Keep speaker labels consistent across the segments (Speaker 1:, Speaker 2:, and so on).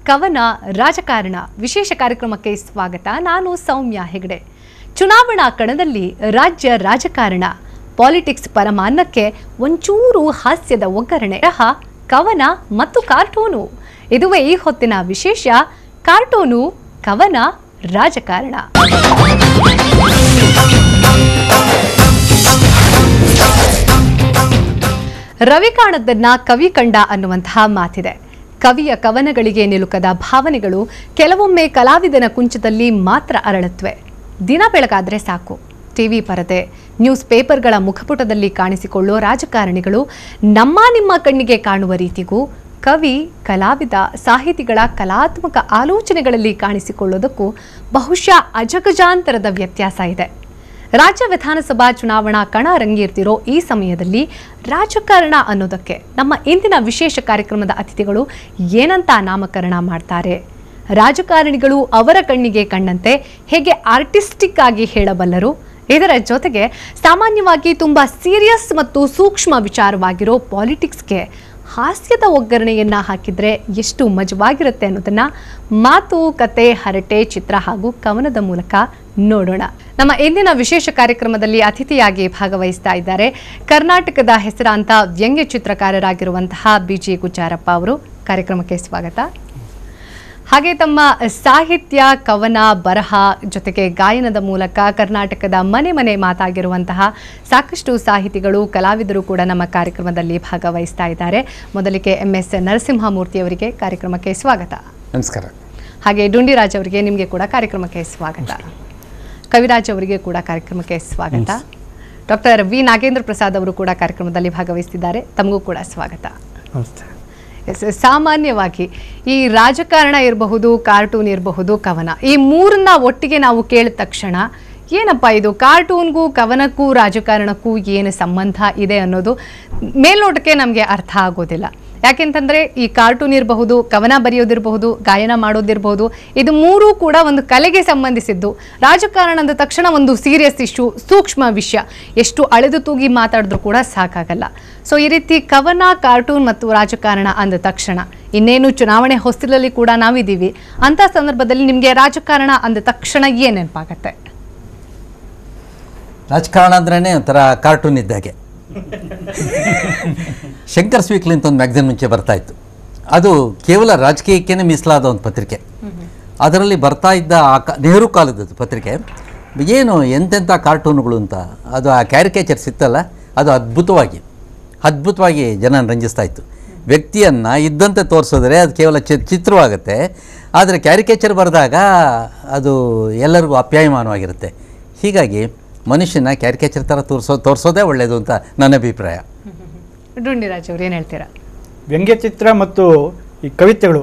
Speaker 1: ಕವನ ರಾಜಕಾರಣ ವಿಶೇಷ ಕಾರ್ಯಕ್ರಮಕ್ಕೆ ಸ್ವಾಗತ. ನಾನು ಸೌಮ್ಯ ಹೆಗಡೆ. ಚುನಾವಣಾ ಕಣದಲ್ಲಿ ರಾಜ್ಯ ರಾಜಕಾರಣ ಪಾಲಿಟಿಕ್ಸ್ ಪರಮಾನ್ನಕ್ಕೆ ಒಂಚೂರು ಹಾಸ್ಯದ ಒಗ್ಗರಣೆ, ಕವನ ಮತ್ತು ಕಾರ್ಟೂನು. ಇದುವೇ ಈ ಹೊತ್ತಿನ ವಿಶೇಷ. ಕಾರ್ಟೂನು, ಕವನ, ರಾಜಕಾರಣ. ರವಿ ಕಾಣದ್ದನ್ನ ಕವಿ ಕಂಡ ಅನ್ನುವಂತಹ ಮಾತಿದೆ. ಕವಿಯ ಕವನಗಳಿಗೆ ನಿಲುಕದ ಭಾವನೆಗಳು ಕೆಲವೊಮ್ಮೆ ಕಲಾವಿದನ ಕುಂಚದಲ್ಲಿ ಮಾತ್ರ ಅರಳುತ್ತವೆ. ದಿನ ಬೆಳಗಾದ್ರೆ ಸಾಕು, ಟಿವಿ ಪರದೆ, ನ್ಯೂಸ್ ಪೇಪರ್ಗಳ ಮುಖಪುಟದಲ್ಲಿ ಕಾಣಿಸಿಕೊಳ್ಳೋ ರಾಜಕಾರಣಿಗಳು ನಿಮ್ಮ ಕಣ್ಣಿಗೆ ಕಾಣುವ ರೀತಿಗೂ ಕವಿ, ಕಲಾವಿದ, ಸಾಹಿತಿಗಳ ಕಲಾತ್ಮಕ ಆಲೋಚನೆಗಳಲ್ಲಿ ಕಾಣಿಸಿಕೊಳ್ಳೋದಕ್ಕೂ ಬಹುಶಃ ಅಜಗಜಾಂತರದ ವ್ಯತ್ಯಾಸ ಇದೆ. ರಾಜ್ಯ ವಿಧಾನಸಭಾ ಚುನಾವಣಾ ಕಣ ರಂಗೇರ್ತಿರೋ ಈ ಸಮಯದಲ್ಲಿ ರಾಜಕಾರಣ ಅನ್ನೋದಕ್ಕೆ ನಮ್ಮ ಇಂದಿನ ವಿಶೇಷ ಕಾರ್ಯಕ್ರಮದ ಅತಿಥಿಗಳು ಏನಂತ ನಾಮಕರಣ ಮಾಡ್ತಾರೆ? ರಾಜಕಾರಣಿಗಳು ಅವರ ಕಣ್ಣಿಗೆ ಕಂಡಂತೆ ಹೇಗೆ ಆರ್ಟಿಸ್ಟಿಕ್ ಆಗಿ ಹೇಳಬಲ್ಲರು? ಇದರ ಜೊತೆಗೆ ಸಾಮಾನ್ಯವಾಗಿ ತುಂಬ ಸೀರಿಯಸ್ ಮತ್ತು ಸೂಕ್ಷ್ಮ ವಿಚಾರವಾಗಿರೋ ಪಾಲಿಟಿಕ್ಸ್ಗೆ ಹಾಸ್ಯದ ಒಗ್ಗರಣೆಯನ್ನ ಹಾಕಿದ್ರೆ ಎಷ್ಟು ಮಜವಾಗಿರುತ್ತೆ ಅನ್ನೋದನ್ನ ಮಾತು, ಕತೆ, ಹರಟೆ, ಚಿತ್ರ ಹಾಗೂ ಕವನದ ಮೂಲಕ ನೋಡೋಣ. ನಮ್ಮ ಇಂದಿನ ವಿಶೇಷ ಕಾರ್ಯಕ್ರಮದಲ್ಲಿ ಅತಿಥಿಯಾಗಿ ಭಾಗವಹಿಸ್ತಾ ಇದ್ದಾರೆ ಕರ್ನಾಟಕದ ಹೆಸರಾಂತ ವ್ಯಂಗ್ಯ ಚಿತ್ರಕಾರರಾಗಿರುವಂತಹ ಬಿಜಿ ಗುಜ್ಜಾರಪ್ಪ ಅವರು. ಕಾರ್ಯಕ್ರಮಕ್ಕೆ ಸ್ವಾಗತ. ಹಾಗೆ ತಮ್ಮ ಸಾಹಿತ್ಯ, ಕವನ, ಬರಹ ಜೊತೆಗೆ ಗಾಯನದ ಮೂಲಕ ಕರ್ನಾಟಕದ ಮನೆ ಮನೆ ಮಾತಾಗಿರುವಂತಹ ಸಾಕಷ್ಟು ಸಾಹಿತಿಗಳು, ಕಲಾವಿದರು ಕೂಡ ನಮ್ಮ ಕಾರ್ಯಕ್ರಮದಲ್ಲಿ ಭಾಗವಹಿಸ್ತಾ ಇದ್ದಾರೆ. ಮೊದಲಿಗೆ MS ನರಸಿಂಹಮೂರ್ತಿ ಅವರಿಗೆ ಕಾರ್ಯಕ್ರಮಕ್ಕೆ ಸ್ವಾಗತ.
Speaker 2: ನಮಸ್ಕಾರ.
Speaker 1: ಹಾಗೆ ಡುಂಡಿರಾಜ್ ಅವರಿಗೆ ನಿಮಗೆ ಕೂಡ ಕಾರ್ಯಕ್ರಮಕ್ಕೆ ಸ್ವಾಗತ. ಕವಿರಾಜ್ ಅವರಿಗೆ ಕೂಡ ಕಾರ್ಯಕ್ರಮಕ್ಕೆ ಸ್ವಾಗತ. ಡಾಕ್ಟರ್ ವಿ ನಾಗೇಂದ್ರ ಪ್ರಸಾದ್ ಅವರು ಕೂಡ ಕಾರ್ಯಕ್ರಮದಲ್ಲಿ ಭಾಗವಹಿಸ್ತಿದ್ದಾರೆ. ತಮಗೂ ಕೂಡ ಸ್ವಾಗತ.
Speaker 2: ನಮಸ್ತೆ.
Speaker 1: ಸಾಮಾನ್ಯವಾಗಿ ಈ ರಾಜಕಾರಣ ಇರಬಹುದು, ಕಾರ್ಟೂನ್ ಇರಬಹುದು, ಕವನ, ಈ ಮೂರನ್ನ ಒಟ್ಟಿಗೆ ನಾವು ಕೇಳಿದ ತಕ್ಷಣ ಏನಪ್ಪ ಇದು ಕಾರ್ಟೂನ್ಗೂ ಕವನಕ್ಕೂ ರಾಜಕಾರಣಕ್ಕೂ ಏನು ಸಂಬಂಧ ಇದೆ ಅನ್ನೋದು ಮೇಲ್ನೋಟಕ್ಕೆ ನಮಗೆ ಅರ್ಥ ಆಗೋದಿಲ್ಲ. ಯಾಕೆಂತಂದರೆ ಈ ಕಾರ್ಟೂನ್ ಇರಬಹುದು, ಕವನ ಬರೆಯೋದಿರಬಹುದು, ಗಾಯನ ಮಾಡೋದಿರಬಹುದು, ಇದು ಮೂರೂ ಕೂಡ ಒಂದು ಕಲೆಗೆ ಸಂಬಂಧಿಸಿದ್ದು. ರಾಜಕಾರಣ ಅಂದ ತಕ್ಷಣ ಒಂದು ಸೀರಿಯಸ್ ಇಶ್ಯೂ, ಸೂಕ್ಷ್ಮ ವಿಷಯ, ಎಷ್ಟು ಅಳೆದು ತೂಗಿ ಮಾತಾಡಿದ್ರೂ ಕೂಡ ಸಾಕಾಗಲ್ಲ. ಸೊ ಈ ರೀತಿ ಕವನ, ಕಾರ್ಟೂನ್ ಮತ್ತು ರಾಜಕಾರಣ ಅಂದ ತಕ್ಷಣ ಇನ್ನೇನು ಚುನಾವಣೆ ಹೊಸ್ತಿಲಲ್ಲಿ ಕೂಡ ನಾವಿದ್ದೀವಿ. ಅಂಥ ಸಂದರ್ಭದಲ್ಲಿ ನಿಮಗೆ ರಾಜಕಾರಣ ಅಂದ ತಕ್ಷಣ ಏನು ನೆನಪಾಗತ್ತೆ?
Speaker 2: ರಾಜಕಾರಣ ಅಂದ್ರೇ ಒಂಥರ ಕಾರ್ಟೂನ್ ಇದ್ದಾಗೆ. ಶಂಕರ್ ಸ್ವೀಕ್ಲಿ ಅಂತ ಒಂದು ಮ್ಯಾಗ್ಝಿನ್ ಮುಂಚೆ ಬರ್ತಾ ಇತ್ತು. ಅದು ಕೇವಲ ರಾಜಕೀಯಕ್ಕೇ ಮೀಸಲಾದ ಒಂದು ಪತ್ರಿಕೆ. ಅದರಲ್ಲಿ ಬರ್ತಾ ಇದ್ದ ನೆಹರು ಕಾಲದದ್ದು ಪತ್ರಿಕೆ. ಏನು ಎಂತೆಂಥ ಕಾರ್ಟೂನುಗಳು ಅಂತ, ಅದು ಆ ಕ್ಯಾರಿಕೇಚರ್ಸ್ ಇತ್ತಲ್ಲ, ಅದು ಅದ್ಭುತವಾಗಿ ಜನ ರಂಜಿಸ್ತಾ ಇತ್ತು. ವ್ಯಕ್ತಿಯನ್ನು ಇದ್ದಂತೆ ತೋರಿಸಿದ್ರೆ ಅದು ಕೇವಲ ಚಿತ್ರವಾಗುತ್ತೆ. ಆದರೆ ಕ್ಯಾರಿಕೇಚರ್ ಬರೆದಾಗ ಅದು ಎಲ್ಲರಿಗೂ ಅಪ್ಯಾಯಮಾನವಾಗಿರುತ್ತೆ. ಹೀಗಾಗಿ ಮನುಷ್ಯನ ಕ್ಯಾರಿಕೇಚರ್ ಥರ ತೋರಿಸೋದೇ ಒಳ್ಳೆಯದು ಅಂತ ನನ್ನ ಅಭಿಪ್ರಾಯ.
Speaker 1: ಡುಂಡಿರಾಜ್ ಅವರು ಏನು ಹೇಳ್ತೀರಾ?
Speaker 3: ವ್ಯಂಗ್ಯಚಿತ್ರ ಮತ್ತು ಈ ಕವಿತೆಗಳು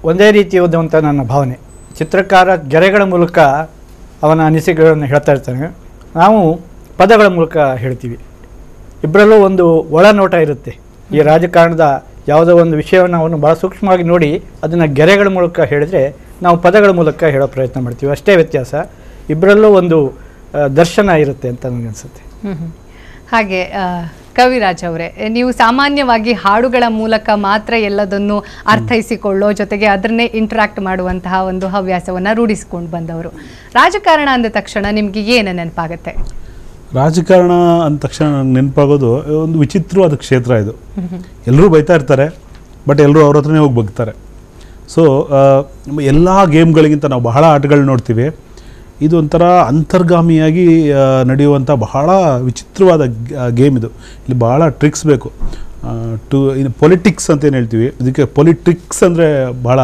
Speaker 3: ಒಂದೇ ರೀತಿಯದು ಅಂತ ನನ್ನ ಭಾವನೆ. ಚಿತ್ರಕಾರ ಗೆರೆಗಳ ಮೂಲಕ ಅವನ ಅನಿಸಿಕೆಗಳನ್ನು ಹೇಳ್ತಾ ಇರ್ತಾನೆ, ನಾವು ಪದಗಳ ಮೂಲಕ ಹೇಳ್ತೀವಿ. ಇಬ್ಬರಲ್ಲೂ ಒಂದು ಒಳನೋಟ ಇರುತ್ತೆ. ಈ ರಾಜಕಾರಣದ ಯಾವುದೋ ಒಂದು ವಿಷಯವನ್ನು ಅವನು ಭಾಳ ಸೂಕ್ಷ್ಮವಾಗಿ ನೋಡಿ ಅದನ್ನು ಗೆರೆಗಳ ಮೂಲಕ ಹೇಳಿದರೆ, ನಾವು ಪದಗಳ ಮೂಲಕ ಹೇಳೋ ಪ್ರಯತ್ನ ಮಾಡ್ತೀವಿ. ಅಷ್ಟೇ ವ್ಯತ್ಯಾಸ. ಇಬ್ಬರಲ್ಲೂ ಒಂದು ದರ್ಶನ ಇರುತ್ತೆ ಅಂತ ನನಗನ್ಸುತ್ತೆ.
Speaker 1: ಹಾಗೆ ಕವಿರಾಜ್ ಅವರೇ, ನೀವು ಸಾಮಾನ್ಯವಾಗಿ ಹಾಡುಗಳ ಮೂಲಕ ಮಾತ್ರ ಎಲ್ಲದನ್ನು ಅರ್ಥೈಸಿಕೊಳ್ಳೋ ಜೊತೆಗೆ ಅದನ್ನೇ ಇಂಟ್ರಾಕ್ಟ್ ಮಾಡುವಂತಹ ಒಂದು ಹವ್ಯಾಸವನ್ನು ರೂಢಿಸಿಕೊಂಡು ಬಂದವರು. ರಾಜಕಾರಣ ಅಂದ ತಕ್ಷಣ ನಿಮಗೆ ಏನು ನೆನಪಾಗುತ್ತೆ?
Speaker 4: ರಾಜಕಾರಣ ಅಂದ ತಕ್ಷಣ ನನಗೆ ನೆನಪಾಗೋದು ಒಂದು ವಿಚಿತ್ರವಾದ ಕ್ಷೇತ್ರ ಇದು. ಎಲ್ಲರೂ ಬೈತಾ ಇರ್ತಾರೆ, ಬಟ್ ಎಲ್ಲರೂ ಅವ್ರ ಹತ್ರನೇ ಹೋಗಿ ಬಗ್ತಾರೆ. ಸೊ ಎಲ್ಲ ಗೇಮ್ಗಳಿಗಿಂತ ನಾವು ಬಹಳ ಆಟಗಳು ನೋಡ್ತೀವಿ. ಇದು ಒಂಥರ ಅಂತರ್ಗಾಮಿಯಾಗಿ ನಡೆಯುವಂಥ ಬಹಳ ವಿಚಿತ್ರವಾದ ಗೇಮ್ ಇದು. ಇಲ್ಲಿ ಭಾಳ ಟ್ರಿಕ್ಸ್ ಬೇಕು. ಪೊಲಿಟಿಕ್ಸ್ ಅಂತ ಏನು ಹೇಳ್ತೀವಿ, ಇದಕ್ಕೆ ಪೊಲಿಟ್ರಿಕ್ಸ್ ಅಂದರೆ ಭಾಳ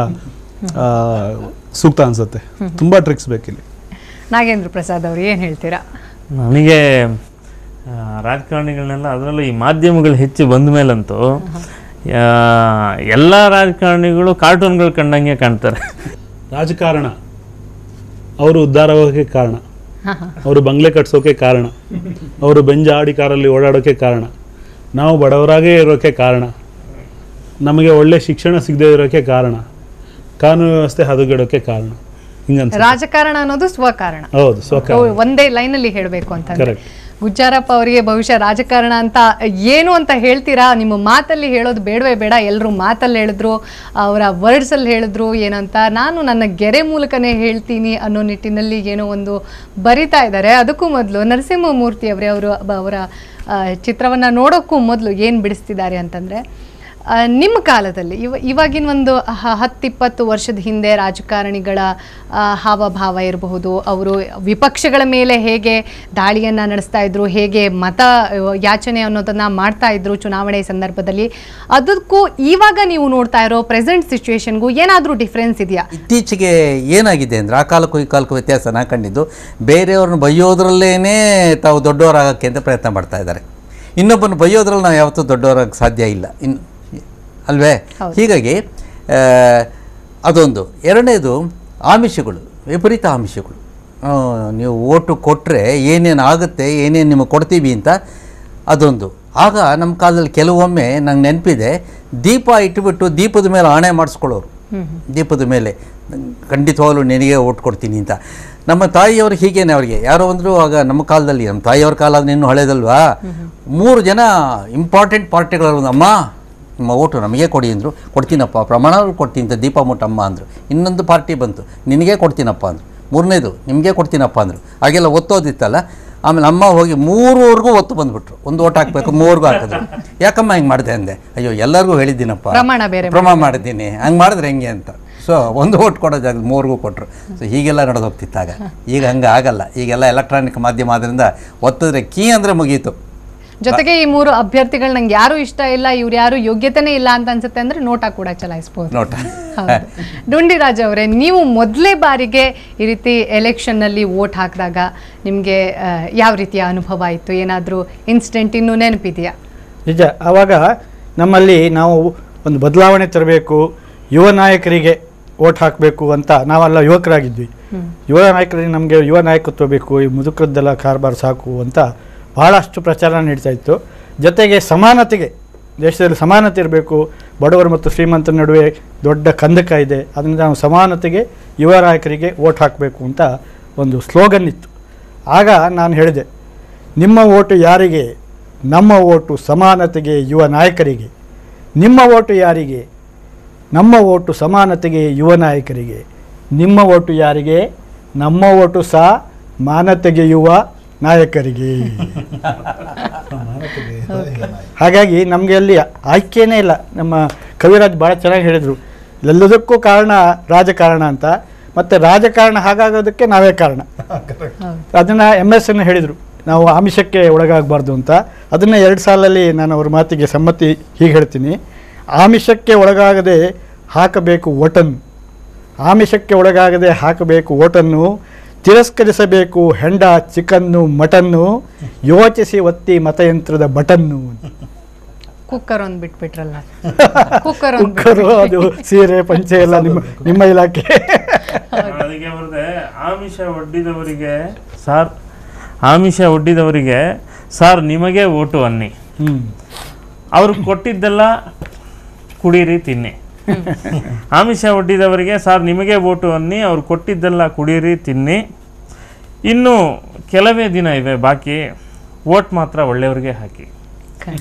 Speaker 4: ಸೂಕ್ತ ಅನಿಸುತ್ತೆ. ತುಂಬ ಟ್ರಿಕ್ಸ್ ಬೇಕಿಲ್ಲಿ.
Speaker 1: ನಾಗೇಂದ್ರ ಪ್ರಸಾದ್ ಅವರು ಏನು ಹೇಳ್ತೀರಾ?
Speaker 5: ನನಗೆ ರಾಜಕಾರಣಿಗಳನ್ನೆಲ್ಲ, ಅದರಲ್ಲೂ ಈ ಮಾಧ್ಯಮಗಳು ಹೆಚ್ಚು ಬಂದ ಮೇಲಂತೂ ಎಲ್ಲ ರಾಜಕಾರಣಿಗಳು ಕಾರ್ಟೂನ್ಗಳು ಕಂಡಂಗೆ ಕಾಣ್ತಾರೆ.
Speaker 4: ರಾಜಕಾರಣ ಅವರು ಉದ್ಧಾರವಾಗೋಕ್ಕೆ ಕಾರಣ, ಅವರು ಬಂಗ್ಲೆ ಕಟ್ಸೋಕೆ ಕಾರಣ, ಅವರು ಬೆಂಜಾಡಿ ಕಾರಲ್ಲಿ ಓಡಾಡೋಕ್ಕೆ ಕಾರಣ, ನಾವು ಬಡವರಾಗೇ ಇರೋಕ್ಕೆ ಕಾರಣ, ನಮಗೆ ಒಳ್ಳೆ ಶಿಕ್ಷಣ ಸಿಗದೇ ಇರೋಕ್ಕೆ ಕಾರಣ, ಕಾನೂನು ವ್ಯವಸ್ಥೆ ಹದಗೆಡೋಕ್ಕೆ ಕಾರಣ.
Speaker 1: ರಾಜಕಾರಣ ಅನ್ನೋದು ಸ್ವಕಾರಣ.
Speaker 4: ಹೌದು, ಸ್ವಕಾರಣ.
Speaker 1: ಒಂದೇ ಲೈನಲ್ಲಿ ಹೇಳಬೇಕು ಅಂತ ಗುಜ್ಜಾರಪ್ಪ ಅವರಿಗೆ ಬಹುಶಃ ರಾಜಕಾರಣ ಅಂತ ಏನು ಅಂತ ಹೇಳ್ತೀರಾ? ನಿಮ್ಮ ಮಾತಲ್ಲಿ ಹೇಳೋದು ಬೇಡವೇ ಬೇಡ, ಎಲ್ಲರೂ ಮಾತಲ್ಲಿ ಹೇಳಿದ್ರು, ಅವರ ವರ್ಡ್ಸಲ್ಲಿ ಹೇಳಿದ್ರು ಏನಂತ, ನಾನು ನನ್ನ ಗೆರೆ ಮೂಲಕನೇ ಹೇಳ್ತೀನಿ ಅನ್ನೋ ನಿಟ್ಟಿನಲ್ಲಿ ಏನೋ ಒಂದು ಬರಿತಾ ಇದ್ದಾರೆ. ಅದಕ್ಕೂ ಮೊದಲು ನರಸಿಂಹಮೂರ್ತಿ ಅವರೇ ಅವರ ಚಿತ್ರವನ್ನು ನೋಡೋಕ್ಕೂ ಮೊದಲು ಏನು ಬಿಡಿಸ್ತಿದ್ದಾರೆ ಅಂತಂದರೆ, ನಿಮ್ಮ ಕಾಲದಲ್ಲಿ ಇವಾಗಿನ ಒಂದು 10-20 ವರ್ಷದ ಹಿಂದೆ ರಾಜಕಾರಣಿಗಳ ಹಾವಭಾವ ಇರಬಹುದು, ಅವರು ವಿಪಕ್ಷಗಳ ಮೇಲೆ ಹೇಗೆ ದಾಳಿಯನ್ನು ನಡೆಸ್ತಾ ಇದ್ರು, ಹೇಗೆ ಮತ ಯಾಚನೆ ಅನ್ನೋದನ್ನು ಮಾಡ್ತಾ ಇದ್ರು ಚುನಾವಣೆ ಸಂದರ್ಭದಲ್ಲಿ, ಅದಕ್ಕೂ ಇವಾಗ ನೀವು ನೋಡ್ತಾ ಇರೋ ಪ್ರೆಸೆಂಟ್ ಸಿಚುವೇಶನ್ಗೂ ಏನಾದರೂ ಡಿಫ್ರೆನ್ಸ್ ಇದೆಯಾ?
Speaker 2: ಇತ್ತೀಚೆಗೆ ಏನಾಗಿದೆ ಅಂದರೆ, ಆ ಕಾಲಕ್ಕೂ ಈ ಕಾಲಕ್ಕೂ ವ್ಯತ್ಯಾಸ ನಾ ಕಂಡಿದ್ದು, ಬೇರೆಯವ್ರನ್ನ ಬೈಯೋದ್ರಲ್ಲೇ ತಾವು ದೊಡ್ಡವರಾಗಕ್ಕೆ ಅಂತ ಪ್ರಯತ್ನ ಮಾಡ್ತಾ ಇದ್ದಾರೆ. ಇನ್ನೊಬ್ಬನ ಬೈಯೋದ್ರಲ್ಲಿ ನಾವು ಯಾವತ್ತೂ ದೊಡ್ಡವರಾಗಕ್ಕೆ ಸಾಧ್ಯ ಇಲ್ಲ ಅಲ್ವೇ? ಹೀಗಾಗಿ ಅದೊಂದು. ಎರಡನೇದು ಆಮಿಷಗಳು, ವಿಪರೀತ ಆಮಿಷಗಳು. ನೀವು ಓಟು ಕೊಟ್ಟರೆ ಏನೇನು ಆಗುತ್ತೆ, ಏನೇನು ನಿಮಗೆ ಕೊಡ್ತೀವಿ ಅಂತ ಅದೊಂದು. ಆಗ ನಮ್ಮ ಕಾಲದಲ್ಲಿ ಕೆಲವೊಮ್ಮೆ ನಂಗೆ ನೆನಪಿದೆ, ದೀಪ ಇಟ್ಟುಬಿಟ್ಟು ದೀಪದ ಮೇಲೆ ಆಣೆ ಮಾಡಿಸ್ಕೊಳ್ಳೋರು. ದೀಪದ ಮೇಲೆ ಖಂಡಿತವಾಗ್ಲೂ ನಿನಗೆ ಓಟ್ ಕೊಡ್ತೀನಿ ಅಂತ. ನಮ್ಮ ತಾಯಿಯವ್ರಿಗೆ ಹೀಗೇನೆ, ಅವರಿಗೆ ಯಾರೋ ಅಂದರು ಆಗ ನಮ್ಮ ಕಾಲದಲ್ಲಿ, ನಮ್ಮ ತಾಯಿಯವ್ರ ಕಾಲ ಅದನ್ನ ಇನ್ನೂ ಹಳೇದಲ್ವಾ, 3 ಜನ ಇಂಪಾರ್ಟೆಂಟ್ ಪಾರ್ಟಿಗಳು, ಅಮ್ಮ ನಿಮ್ಮ ಓಟು ನಮಗೆ ಕೊಡಿ ಅಂದರು. ಕೊಡ್ತೀನಪ್ಪ, ಪ್ರಮಾಣ ಕೊಡ್ತೀನಿ ಅಂತ ದೀಪ ಮುಟ್ಟಮ್ಮ ಅಂದರು. ಇನ್ನೊಂದು ಪಾರ್ಟಿ ಬಂತು, ನಿನಗೆ ಕೊಡ್ತೀನಪ್ಪ ಅಂದರು. 3ನೇದು ನಿಮಗೆ ಕೊಡ್ತೀನಪ್ಪ ಅಂದರು. ಹಾಗೆಲ್ಲ ಒತ್ತೋದಿತ್ತಲ್ಲ. ಆಮೇಲೆ ಅಮ್ಮ ಹೋಗಿ 3ವರ್ಗೂ ಒತ್ತು ಬಂದುಬಿಟ್ರು. 1 ಓಟ್ ಹಾಕಬೇಕು, 3ವರ್ಗೂ ಹಾಕಿದ್ರು. ಯಾಕಮ್ಮ ಹಿಂಗೆ ಮಾಡಿದೆ ಅಂದೆ. ಅಯ್ಯೋ ಎಲ್ಲರಿಗೂ ಹೇಳಿದ್ದೀನಪ್ಪ, ಪ್ರಮಾಣ ಮಾಡಿದ್ದೀನಿ, ಹಂಗೆ ಮಾಡಿದ್ರೆ ಹೆಂಗೆ ಅಂತ. ಸೊ 1 ಓಟ್ ಕೊಡೋ ಜಾಗ 3ವರ್ಗೂ ಕೊಟ್ಟರು. ಸೊ ಹೀಗೆಲ್ಲ ನಡೆದು ಹೋಗ್ತಿತ್ತಾಗ. ಈಗ ಹಂಗೆ ಆಗಲ್ಲ. ಈಗೆಲ್ಲ ಎಲೆಕ್ಟ್ರಾನಿಕ್ ಮಾಧ್ಯಮ ಆದ್ದರಿಂದ ಒತ್ತಿದ್ರೆ ಕೀ ಅಂದರೆ ಮುಗೀತು.
Speaker 1: ಜೊತೆಗೆ ಈ 3 ಅಭ್ಯರ್ಥಿಗಳು ನಂಗೆ ಯಾರು ಇಷ್ಟ ಇಲ್ಲ, ಇವ್ರು ಯಾರು ಯೋಗ್ಯತೆನೇ ಇಲ್ಲ ಅಂತ ಅನ್ಸುತ್ತೆ ಅಂದ್ರೆ ನೋಟಾ ಕೂಡ ಚಲಾಯಿಸಬಹುದು. ಡುಂಡಿರಾಜ್ ಅವರೇ, ನೀವು ಮೊದಲೇ ಬಾರಿಗೆ ಈ ರೀತಿ ಎಲೆಕ್ಷನ್ನಲ್ಲಿ ವೋಟ್ ಹಾಕಿದಾಗ ನಿಮಗೆ ಯಾವ ರೀತಿಯ ಅನುಭವ ಆಯಿತು? ಏನಾದರೂ ಇನ್ಸಿಡೆಂಟ್ ಇನ್ನೂ ನೆನಪಿದೆಯಾ?
Speaker 3: ನಿಜ. ಆವಾಗ ನಮ್ಮಲ್ಲಿ ನಾವು ಒಂದು ಬದಲಾವಣೆ ತರಬೇಕು, ಯುವ ನಾಯಕರಿಗೆ ವೋಟ್ ಹಾಕಬೇಕು ಅಂತ ನಾವೆಲ್ಲ ಯುವಕರಾಗಿದ್ವಿ. ಯುವ ನಾಯಕರಿಗೆ ನಮಗೆ ಯುವ ನಾಯಕತ್ವ ಬೇಕು, ಈ ಮುದುಕರದ್ದೆಲ್ಲ ಕಾರ್ಬಾರ್ ಸಾಕು ಅಂತ ಭಾಳಷ್ಟು ಪ್ರಚಾರ ನಡೀತಾ ಇತ್ತು. ಜೊತೆಗೆ ಸಮಾನತೆಗೆ, ದೇಶದಲ್ಲಿ ಸಮಾನತೆ ಇರಬೇಕು, ಬಡವರು ಮತ್ತು ಶ್ರೀಮಂತರ ನಡುವೆ ದೊಡ್ಡ ಕಂದಕ ಇದೆ, ಅದರಿಂದ ನಾವು ಸಮಾನತೆಗೆ ಯುವ ನಾಯಕರಿಗೆ ವೋಟ್ ಹಾಕಬೇಕು ಅಂತ ಒಂದು ಸ್ಲೋಗನ್ ಇತ್ತು. ಆಗ ನಾನು ಹೇಳಿದೆ, ನಿಮ್ಮ ಓಟು ಯಾರಿಗೆ? ನಮ್ಮ ಓಟು ಸಮಾನತೆಗೆ, ಯುವ ನಾಯಕರಿಗೆ. ನಿಮ್ಮ ಓಟು ಯಾರಿಗೆ? ನಮ್ಮ ಓಟು ಸಮಾನತೆಗೆ, ಯುವ ನಾಯಕರಿಗೆ. ನಿಮ್ಮ ಓಟು ಯಾರಿಗೆ? ನಮ್ಮ ಓಟು ಮಾನತೆಗೆ, ಯುವ ನಾಯಕರಿಗೆ. ಹಾಗಾಗಿ ನಮಗೆ ಅಲ್ಲಿ ಆಯ್ಕೆಯೇ ಇಲ್ಲ. ನಮ್ಮ ಕವಿರಾಜ್ ಭಾಳ ಚೆನ್ನಾಗಿ ಹೇಳಿದರು, ಎಲ್ಲದಕ್ಕೂ ಕಾರಣ ರಾಜಕಾರಣ ಅಂತ. ಮತ್ತು ರಾಜಕಾರಣ ಹಾಗಾಗೋದಕ್ಕೆ ನಾವೇ ಕಾರಣ. ಅದನ್ನು MS ಹೇಳಿದರು, ನಾವು ಆಮಿಷಕ್ಕೆ ಒಳಗಾಗಬಾರ್ದು ಅಂತ. ಅದನ್ನು 2 ಸಾಲಲ್ಲಿ ನಾನು ಅವ್ರ ಮಾತಿಗೆ ಸಮ್ಮತಿ ಹೀಗೆ ಹೇಳ್ತೀನಿ. ಆಮಿಷಕ್ಕೆ ಒಳಗಾಗದೆ ಹಾಕಬೇಕು ಓಟನ್ನು, ಆಮಿಷಕ್ಕೆ ಒಳಗಾಗದೆ ಹಾಕಬೇಕು ಓಟನ್ನು, ತಿರಸ್ಕರಿಸಬೇಕು ಹೆಂಡ ಚಿಕನ್ನು ಮಟನ್ನು, ಯೋಚಿಸಿ ಒತ್ತಿ ಮತಯಂತ್ರದ ಬಟನ್ನು.
Speaker 1: ಕುಕ್ಕರ್ ಒಂದು ಬಿಟ್ಬಿಟ್ರಲ್ಲ,
Speaker 3: ಕುಕ್ಕರು ಅದು ಸೀರೆ ಪಂಚೆ ಎಲ್ಲ ನಿಮ್ಮ ಇಲಾಖೆ.
Speaker 5: ಅದಕ್ಕೆ ಬರುತ್ತೆ, ಆಮಿಷ ಒಡ್ಡಿದವರಿಗೆ ಸಾರ್ ನಿಮಗೆ ಓಟು ಅನ್ನಿ, ಅವ್ರು ಕೊಟ್ಟಿದ್ದೆಲ್ಲ ಕುಡೀರಿ ತಿನ್ನಿ. ಆಮಿಷ ಒಡ್ಡಿದವರಿಗೆ ಸಾರ್ ನಿಮಗೆ ಓಟು ಅನ್ನಿ, ಅವ್ರು ಕೊಟ್ಟಿದ್ದೆಲ್ಲ ಕುಡೀರಿ ತಿನ್ನಿ, ಇನ್ನು ಕೆಲವೇ ದಿನ ಇವೆ ಬಾಕಿ, ಓಟ್ ಮಾತ್ರ ಒಳ್ಳೆಯವ್ರಿಗೆ ಹಾಕಿ.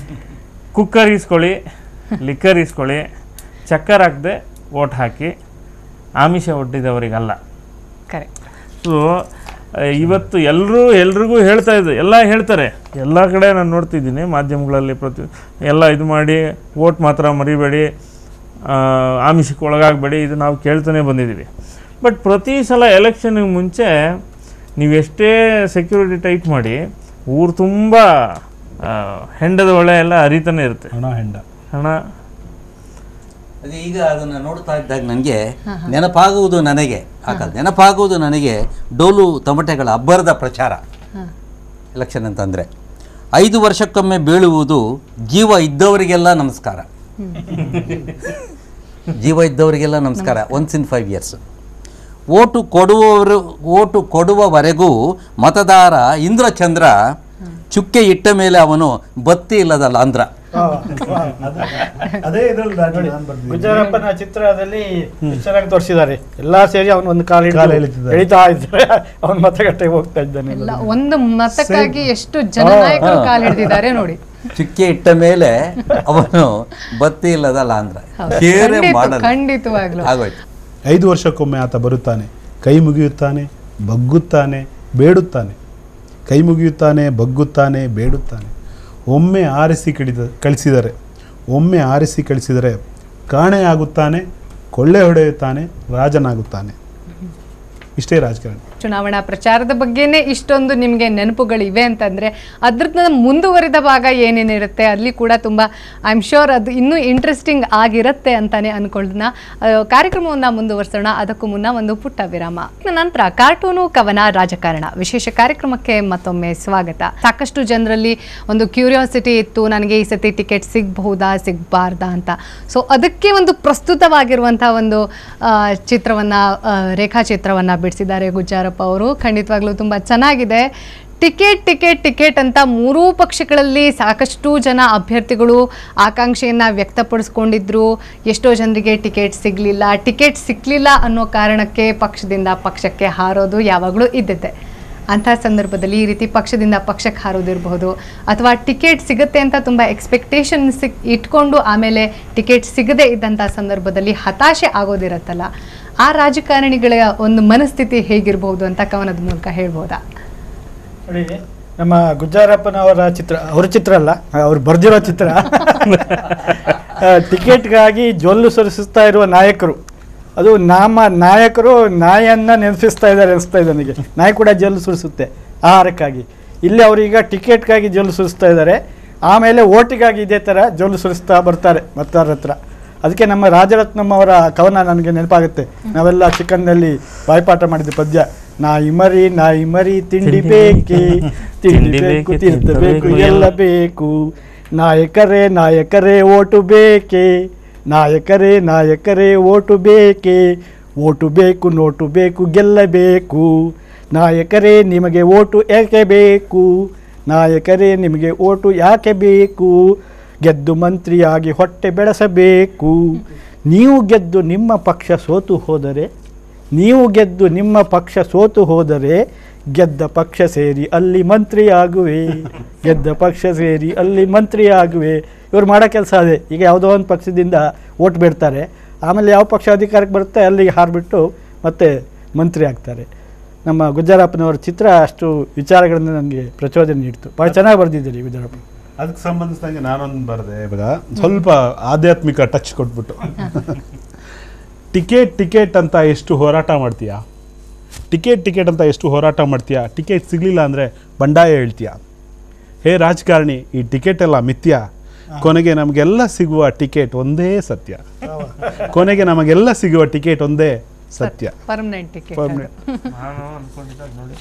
Speaker 5: ಕುಕ್ಕರ್ ಇಸ್ಕೊಳ್ಳಿ, ಲಿಕ್ಕರ್ ಇಸ್ಕೊಳ್ಳಿ, ಚಕ್ಕರ್ ಹಾಕದೆ ಓಟ್ ಹಾಕಿ, ಆಮಿಷ ಒಡ್ಡಿದವರಿಗಲ್ಲ. ಸೊ ಇವತ್ತು ಎಲ್ರಿಗೂ ಹೇಳ್ತಾ ಇದ್ದು, ಎಲ್ಲ ಹೇಳ್ತಾರೆ, ಎಲ್ಲ ಕಡೆ ನಾನು ನೋಡ್ತಿದ್ದೀನಿ ಮಾಧ್ಯಮಗಳಲ್ಲಿ ಎಲ್ಲ ಇದು ಮಾಡಿ ಓಟ್ ಮಾತ್ರ ಮರಿಬೇಡಿ, ಆಮಿಷಕ್ಕೆ ಒಳಗಾಗಬೇಡಿ, ಇದು ನಾವು ಕೇಳ್ತಾನೆ ಬಂದಿದ್ದೀವಿ. ಬಟ್ ಪ್ರತಿ ಸಲ ಎಲೆಕ್ಷನ್ಗೆ ಮುಂಚೆ ನೀವೆಷ್ಟೇ ಸೆಕ್ಯೂರಿಟಿ ಟೈಟ್ ಮಾಡಿ, ಊರು ತುಂಬ ಹೆಂಡದ ಒಳೆ ಎಲ್ಲ ಹರಿತಾನೆ ಇರುತ್ತೆ, ಹಣ.
Speaker 2: ಅದು ಈಗ ಅದನ್ನು ನೋಡ್ತಾ ಇದ್ದಾಗ ನನಗೆ ನೆನಪಾಗುವುದು ನನಗೆ ಡೋಲು ತಮಟೆಗಳ ಅಬ್ಬರದ ಪ್ರಚಾರ. ಎಲೆಕ್ಷನ್ ಅಂತಂದರೆ 5 ವರ್ಷಕ್ಕೊಮ್ಮೆ ಬೀಳುವುದು ಜೀವ ಇದ್ದವರಿಗೆಲ್ಲ ನಮಸ್ಕಾರ. ಜೀವ ಇದ್ದವರಿಗೆಲ್ಲ ನಮಸ್ಕಾರ, ಒನ್ಸ್ ಇನ್ 5 years. ಓಟು ಕೊಡುವವರೆಗೂ ಮತದಾರ ಇಂದ್ರಚಂದ್ರ, ಚುಕ್ಕೆ ಇಟ್ಟ ಮೇಲೆ ಅವನು ಬತ್ತಿ ಇಲ್ಲದಲ್ಲ ಅಂದ್ರ.
Speaker 4: ಅದೇ ಇದರಲ್ಲಿ
Speaker 3: ನೋಡಿ, ಗುಜ್ಜಾರಪ್ಪನ ಚಿತ್ರದಲ್ಲಿ ಎಷ್ಟು ಚೆನ್ನಾಗಿ ತೋರಿಸಿದ್ದಾರೆ. ಎಲ್ಲಾ ಸೇರಿ ಅವನು ಒಂದು ಕಾಲು ಎಳಿತಾ ಇದ್ದಾರೆ, ಅವನ ಮತಗಟ್ಟೆಗೆ ಹೋಗ್ತಾ ಇದ್ದಾನೆ.
Speaker 1: ಎಲ್ಲ ಒಂದು ಮತಕ್ಕಾಗಿ ಎಷ್ಟು ಜನನಾಯಕರು ಕಾಲು ಹಿಡಿದಿದ್ದಾರೆ ನೋಡಿ.
Speaker 2: ಚುಕ್ಕೆ ಇಟ್ಟ ಮೇಲೆ ಅವನು ಬತ್ತಿ ಇಲ್ಲದ ಲಾಂದ್ರ
Speaker 1: ಖಂಡಿತವಾಗ್ಲು
Speaker 2: ಆಗೋಯ್ತು.
Speaker 4: 5 ವರ್ಷಕ್ಕೊಮ್ಮೆ ಆತ ಬರುತ್ತಾನೆ, ಕೈ ಮುಗಿಯುತ್ತಾನೆ, ಬಗ್ಗುತ್ತಾನೆ, ಬೇಡುತ್ತಾನೆ. ಕೈ ಮುಗಿಯುತ್ತಾನೆ, ಬಗ್ಗುತ್ತಾನೆ, ಬೇಡುತ್ತಾನೆ. ಒಮ್ಮೆ ಆರಿಸಿ ಕಳಿಸಿದರೆ ಕಾಣೆಯಾಗುತ್ತಾನೆ, ಕೊಳ್ಳೆ ಹೊಡೆಯುತ್ತಾನೆ, ರಾಜನಾಗುತ್ತಾನೆ. ಇಷ್ಟೇ ರಾಜಕಾರಣ.
Speaker 1: ಚುನಾವಣಾ ಪ್ರಚಾರದ ಬಗ್ಗೆನೇ ಇಷ್ಟೊಂದು ನಿಮಗೆ ನೆನಪುಗಳಿವೆ ಅಂತಂದರೆ ಅದ್ರದ್ದು ಮುಂದುವರಿದ ಭಾಗ ಏನೇನಿರುತ್ತೆ ಅಲ್ಲಿ ಕೂಡ ತುಂಬ ಐ ಆಮ್ ಶ್ಯೂರ್ ಅದು ಇನ್ನೂ ಇಂಟ್ರೆಸ್ಟಿಂಗ್ ಆಗಿರುತ್ತೆ ಅಂತಾನೆ ಅಂದ್ಕೊಳ್ಳೋಣ. ಕಾರ್ಯಕ್ರಮವನ್ನು ಮುಂದುವರಿಸೋಣ. ಅದಕ್ಕೂ ಮುನ್ನ ಒಂದು ಪುಟ್ಟ ವಿರಾಮ. ನಂತರ ಕಾರ್ಟೂನು, ಕವನ, ರಾಜಕಾರಣ ವಿಶೇಷ ಕಾರ್ಯಕ್ರಮಕ್ಕೆ ಮತ್ತೊಮ್ಮೆ ಸ್ವಾಗತ. ಸಾಕಷ್ಟು ಜನರಲ್ಲಿ ಒಂದು ಕ್ಯೂರಿಯಾಸಿಟಿ ಇತ್ತು, ನನಗೆ ಈ ಸತಿ ಟಿಕೆಟ್ ಸಿಗಬಹುದಾ ಸಿಗಬಾರ್ದಾ ಅಂತ. ಸೊ ಅದಕ್ಕೆ ಒಂದು ಪ್ರಸ್ತುತವಾಗಿರುವಂಥ ಒಂದು ರೇಖಾಚಿತ್ರವನ್ನು ಬಿಡಿಸಿದ್ದಾರೆ ಗುಜ್ಜಾರಪ್ಪ ಅವರು. ಖಂಡಿತವಾಗ್ಲೂ ತುಂಬ ಚೆನ್ನಾಗಿದೆ. ಟಿಕೆಟ್ ಅಂತ ಮೂರೂ ಪಕ್ಷಗಳಲ್ಲಿ ಸಾಕಷ್ಟು ಜನ ಅಭ್ಯರ್ಥಿಗಳು ಆಕಾಂಕ್ಷೆಯನ್ನು ವ್ಯಕ್ತಪಡಿಸ್ಕೊಂಡಿದ್ರು. ಎಷ್ಟೋ ಜನರಿಗೆ ಟಿಕೆಟ್ ಸಿಗಲಿಲ್ಲ ಅನ್ನೋ ಕಾರಣಕ್ಕೆ ಪಕ್ಷದಿಂದ ಪಕ್ಷಕ್ಕೆ ಹಾರೋದು ಯಾವಾಗಲೂ ಇದ್ದಿದೆ. ಅಂಥ ಸಂದರ್ಭದಲ್ಲಿ ಈ ರೀತಿ ಪಕ್ಷದಿಂದ ಪಕ್ಷಕ್ಕೆ ಹಾರೋದಿರಬಹುದು, ಅಥವಾ ಟಿಕೆಟ್ ಸಿಗುತ್ತೆ ಅಂತ ತುಂಬ ಎಕ್ಸ್ಪೆಕ್ಟೇಷನ್ ಇಟ್ಕೊಂಡು ಆಮೇಲೆ ಟಿಕೆಟ್ ಸಿಗದೇ ಇದ್ದಂಥ ಸಂದರ್ಭದಲ್ಲಿ ಹತಾಶೆ ಆಗೋದಿರತ್ತಲ್ಲ, ಆ ರಾಜಕಾರಣಿಗಳ ಒಂದು ಮನಸ್ಥಿತಿ ಹೇಗಿರಬಹುದು ಅಂತ ಕವನದ ಮೂಲಕ ಹೇಳ್ಬೋದಾ?
Speaker 3: ನೋಡಿ, ನಮ್ಮ ಗುಜ್ಜಾರಪ್ಪನವರ ಅವ್ರ ಚಿತ್ರ ಅಲ್ಲ, ಅವ್ರು ಬರೆದಿರೋ ಚಿತ್ರ. ಟಿಕೆಟ್ಗಾಗಿ ಜೊಲ್ಲು ಸುರಿಸ್ತಾ ಇರುವ ನಾಯಕರು, ಅದು ನಾಯಕರು ನಾಯನ್ನ ನೆನಪಿಸ್ತಾ ಇದ್ದಾರೆ ಅನಿಸ್ತಾ ಇದೆ ನನಗೆ. ನಾಯಿ ಕೂಡ ಜೊಲ್ಲು ಸುರಿಸುತ್ತೆ ಆಹಾರಕ್ಕಾಗಿ. ಇಲ್ಲಿ ಅವರೀಗ ಟಿಕೆಟ್ಗಾಗಿ ಜೊಲ್ಲು ಸುರಿಸ್ತಾ ಇದ್ದಾರೆ, ಆಮೇಲೆ ಓಟಿಗಾಗಿ ಇದೇ ಥರ ಜೊಲ್ಲು ಸುರಿಸ್ತಾ ಬರ್ತಾರೆ ಮತದಾರರ ಹತ್ರ. ಅದಕ್ಕೆ ನಮ್ಮ ರಾಜರತ್ನಂ ಅವರ ಕವನ ನನಗೆ ನೆನಪಾಗುತ್ತೆ. ನಾವೆಲ್ಲ ಚಿಕ್ಕನ್ನಲ್ಲಿ ಬಾಯ್ಪಾಠ ಮಾಡಿದ ಪದ್ಯ, ನಾಯಿ ಮರಿ ತಿಂಡಿ ಬೇಕೆ, ತಿಂಡಿ ಬೇಕು ತಿನ್ನಬೇಕು ಎಲ್ಲ ಬೇಕು, ನಾಯಕರೇ ಓಟು ಬೇಕೆ, ನಾಯಕರೇ ಓಟು ಬೇಕೆ, ಓಟು ಬೇಕು ನೋಟು ಬೇಕು ಗೆಲ್ಲಬೇಕು, ನಾಯಕರೇ ನಿಮಗೆ ಓಟು ಏಕೆ ಬೇಕು, ನಾಯಕರೇ ನಿಮಗೆ ಓಟು ಯಾಕೆ ಬೇಕು, ಗೆದ್ದು ಮಂತ್ರಿಯಾಗಿ ಹೊಟ್ಟೆ ಬೆಳೆಸಬೇಕು, ನೀವು ಗೆದ್ದು ನಿಮ್ಮ ಪಕ್ಷ ಸೋತು ಹೋದರೆ ಗೆದ್ದ ಪಕ್ಷ ಸೇರಿ ಅಲ್ಲಿ ಮಂತ್ರಿಯಾಗುವೆ. ಇವ್ರು ಮಾಡೋ ಕೆಲಸ ಅದೇ. ಈಗ ಯಾವುದೋ ಒಂದು ಪಕ್ಷದಿಂದ ಓಟ್ ಬಿಡ್ತಾರೆ, ಆಮೇಲೆ ಯಾವ ಪಕ್ಷ ಅಧಿಕಾರಕ್ಕೆ ಬರುತ್ತೆ ಅಲ್ಲಿಗೆ ಹಾರಿಬಿಟ್ಟು ಮತ್ತೆ ಮಂತ್ರಿ ಆಗ್ತಾರೆ. ನಮ್ಮ ಗುಜ್ಜಾರಪ್ಪನವರ ಚಿತ್ರ ಅಷ್ಟು ವಿಚಾರಗಳನ್ನು ನನಗೆ ಪ್ರಚೋದನೆ ನೀಡ್ತು. ಭಾಳ ಚೆನ್ನಾಗಿ ಬರೆದಿದ್ದೀರಿ ಗುಜ್ಜಾರಪ್ಪ.
Speaker 4: ಅದಕ್ಕೆ ಸಂಬಂಧಿಸಿದಂಗೆ ನಾನೊಂದು ಬರೆದೆ. ಇವಾಗ ಸ್ವಲ್ಪ ಆಧ್ಯಾತ್ಮಿಕ ಟಚ್ ಕೊಟ್ಬಿಟ್ಟು, ಟಿಕೆಟ್ ಅಂತ ಎಷ್ಟು ಹೋರಾಟ ಮಾಡ್ತೀಯಾ, ಟಿಕೆಟ್ ಸಿಗಲಿಲ್ಲ ಅಂದರೆ ಬಂಡಾಯ ಹೇಳ್ತೀಯಾ, ಹೇ ರಾಜಕಾರಣಿ ಈ ಟಿಕೆಟ್ ಎಲ್ಲ ಮಿಥ್ಯಾ, ಕೊನೆಗೆ ನಮಗೆಲ್ಲ ಸಿಗುವ ಟಿಕೆಟ್ ಒಂದೇ ಸತ್ಯ,
Speaker 1: ಪರ್ಮನೆಂಟ್ ಟಿಕೆಟ್.
Speaker 5: ನಾನು ಅನ್ಕೊಂಡಿದ್ದಾಗ ನೋಡಿ,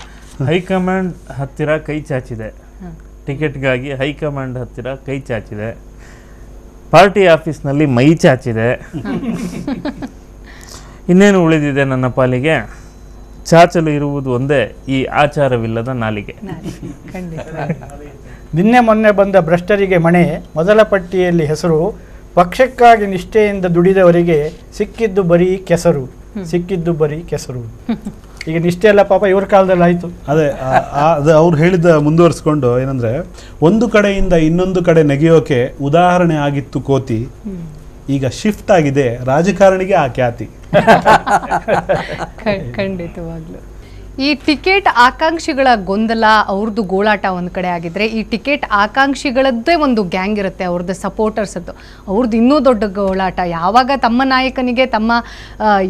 Speaker 5: ಹೈಕಮಾಂಡ್ ಹತ್ತಿರ ಕೈ ಚಾಚಿದೆ, ಟಿಕೆಟ್ಗಾಗಿ ಹೈಕಮಾಂಡ್ ಹತ್ತಿರ ಕೈ ಚಾಚಿದೆ, ಪಾರ್ಟಿ ಆಫೀಸ್ನಲ್ಲಿ ಮೈ ಚಾಚಿದೆ, ಇನ್ನೇನು ಉಳಿದಿದೆ ನನ್ನ ಪಾಲಿಗೆ, ಚಾಚಲು ಇರುವುದು ಒಂದೇ ಈ ಆಚಾರವಿಲ್ಲದ ನಾಲಿಗೆ.
Speaker 3: ನಿನ್ನೆ ಮೊನ್ನೆ ಬಂದ ಭ್ರಷ್ಟರಿಗೆ ಮಣೆ, ಮೊದಲ ಪಟ್ಟಿಯಲ್ಲಿ ಹೆಸರು, ಪಕ್ಷಕ್ಕಾಗಿ ನಿಷ್ಠೆಯಿಂದ ದುಡಿದವರಿಗೆ ಸಿಕ್ಕಿದ್ದು ಬರೀ ಕೆಸರು. ಈಗ ನಿಷ್ಠೆ ಎಲ್ಲ ಪಾಪ ಇವ್ರ ಕಾಲದಲ್ಲಿ ಆಯಿತು.
Speaker 4: ಅದೇ ಅವ್ರು ಹೇಳಿದ ಮುಂದುವರಿಸ್ಕೊಂಡು ಏನಂದ್ರೆ, ಒಂದು ಕಡೆಯಿಂದ ಇನ್ನೊಂದು ಕಡೆ ನೆಗೆಯೋಕೆ ಉದಾಹರಣೆ ಆಗಿತ್ತು ಕೋತಿ, ಈಗ ಶಿಫ್ಟ್ ಆಗಿದೆ ರಾಜಕಾರಣಿಗೆ ಆ ಖ್ಯಾತಿ.
Speaker 1: ಖಂಡಿತವಾಗ್ಲು ಈ ಟಿಕೆಟ್ ಆಕಾಂಕ್ಷಿಗಳ ಗೊಂದಲ, ಅವ್ರದ್ದು ಗೋಳಾಟ ಒಂದು ಕಡೆ ಆಗಿದ್ರೆ, ಈ ಟಿಕೆಟ್ ಆಕಾಂಕ್ಷಿಗಳದ್ದೇ ಒಂದು ಗ್ಯಾಂಗ್ ಇರುತ್ತೆ, ಅವ್ರದ್ದು ಸಪೋರ್ಟರ್ಸದ್ದು, ಅವ್ರದ್ದು ಇನ್ನೂ ದೊಡ್ಡ ಗೋಳಾಟ. ಯಾವಾಗ ತಮ್ಮ ನಾಯಕನಿಗೆ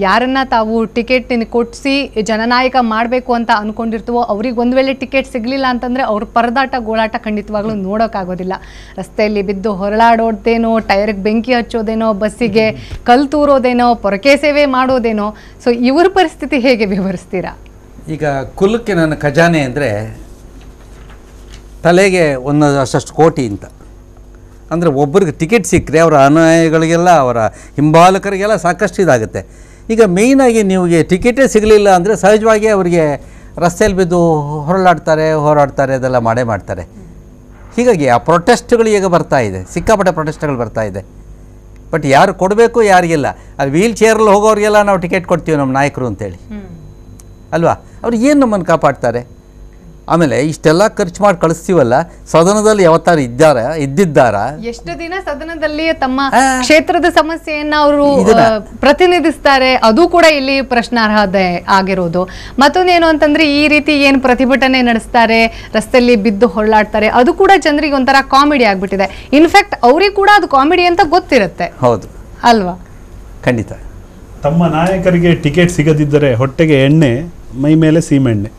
Speaker 1: ಯಾರನ್ನ ತಾವು ಟಿಕೆಟ್ ಕೊಡಿಸಿ ಜನನಾಯಕ ಮಾಡಬೇಕು ಅಂತ ಅಂದ್ಕೊಂಡಿರ್ತೀವೋ, ಅವ್ರಿಗೆ ಒಂದು ವೇಳೆ ಟಿಕೆಟ್ ಸಿಗಲಿಲ್ಲ ಅಂತಂದರೆ ಅವ್ರ ಪರದಾಟ ಗೋಳಾಟ ಖಂಡಿತವಾಗ್ಲೂ ನೋಡೋಕ್ಕಾಗೋದಿಲ್ಲ. ರಸ್ತೆಯಲ್ಲಿ ಬಿದ್ದು ಹೊರಳಾಡೋದೇನೋ, ಟೈರ್ಗೆ ಬೆಂಕಿ ಹಚ್ಚೋದೇನೋ, ಬಸ್ಸಿಗೆ ಕಲ್ಲು ತೂರೋದೇನೋ, ಪೊರಕೆ ಸೇವೆ ಮಾಡೋದೇನೋ. ಸೊ ಇವ್ರ ಪರಿಸ್ಥಿತಿ ಹೇಗೆ ವಿವರಿಸ್ತೀರಾ?
Speaker 2: ಈಗ ಕುಲಕ್ಕೆ ನನ್ನ ಖಜಾನೆ ಅಂದರೆ ತಲೆಗೆ ಅಷ್ಟು ಕೋಟಿ ಅಂತ. ಅಂದರೆ ಒಬ್ಬರಿಗೆ ಟಿಕೆಟ್ ಸಿಕ್ಕರೆ ಅವರ ಅನುಯಾಯಿಗಳಿಗೆಲ್ಲ, ಅವರ ಹಿಂಬಾಲಕರಿಗೆಲ್ಲ ಸಾಕಷ್ಟು ಇದಾಗುತ್ತೆ. ಈಗ ಮೇಯ್ನಾಗಿ ನಿಮಗೆ ಟಿಕೆಟೇ ಸಿಗಲಿಲ್ಲ ಅಂದರೆ ಸಹಜವಾಗಿ ಅವರಿಗೆ ರಸ್ತೆಯಲ್ಲಿ ಬಿದ್ದು ಹೋರಾಡ್ತಾರೆ, ಅದೆಲ್ಲ ಮಾಡ್ತಾರೆ. ಹೀಗಾಗಿ ಆ ಪ್ರೊಟೆಸ್ಟ್ಗಳು ಈಗ ಬರ್ತಾ ಇದೆ, ಸಿಕ್ಕಾಪಟ್ಟೆ ಪ್ರೊಟೆಸ್ಟ್ಗಳು ಬರ್ತಾ ಇದೆ. ಬಟ್ ಯಾರು ಕೊಡಬೇಕು ಯಾರಿಗಿಲ್ಲ. ಅಲ್ಲಿ ವೀಲ್ ಚೇರಲ್ಲಿ ಹೋಗೋರಿಗೆಲ್ಲ ನಾವು ಟಿಕೆಟ್ ಕೊಡ್ತೀವಿ ನಮ್ಮ ನಾಯಕರು ಅಂತೇಳಿ ಅಲ್ವಾ, ಅವ್ರು ಏನು ನಮ್ಮನ್ನು ಕಾಪಾಡ್ತಾರೆ? ಆಮೇಲೆ ಇಷ್ಟೆಲ್ಲ ಖರ್ಚು ಮಾಡಿ ಕಳಿಸ್ತೀವಲ್ಲ, ಸದನದಲ್ಲಿ ಯಾವತ್ತಾರು ಇದ್ದಿದ್ದಾರಾ?
Speaker 1: ಎಷ್ಟು ದಿನ ಸದನದಲ್ಲಿ ತಮ್ಮ ಕ್ಷೇತ್ರದ ಸಮಸ್ಯೆಯನ್ನ ಅವರು ಪ್ರತಿನಿಧಿಸ್ತಾರೆ, ಅದು ಕೂಡ ಇಲ್ಲಿ ಪ್ರಶ್ನಾರ್ಹತೆ ಆಗಿರೋದು. ಮತ್ತೊಂದೇನು ಅಂತಂದ್ರೆ ಈ ರೀತಿ ಏನು ಪ್ರತಿಭಟನೆ ನಡೆಸ್ತಾರೆ, ರಸ್ತೆಯಲ್ಲಿ ಬಿದ್ದು ಹೊರಳಾಡ್ತಾರೆ, ಅದು ಕೂಡ ಜನರಿಗೆ ಒಂಥರ ಕಾಮಿಡಿ ಆಗ್ಬಿಟ್ಟಿದೆ. ಇನ್ಫ್ಯಾಕ್ಟ್ ಅವ್ರಿಗೆ ಕೂಡ ಅದು ಕಾಮಿಡಿ ಅಂತ ಗೊತ್ತಿರುತ್ತೆ.
Speaker 2: ಹೌದು
Speaker 1: ಅಲ್ವಾ?
Speaker 2: ಖಂಡಿತ.
Speaker 4: ತಮ್ಮ ನಾಯಕರಿಗೆ ಟಿಕೆಟ್ ಸಿಗದಿದ್ದರೆ ಹೊಟ್ಟೆಗೆ ಎಣ್ಣೆ, ಮೈ ಮೇಲೆ ಸೀಮೆಣ್ಣೆ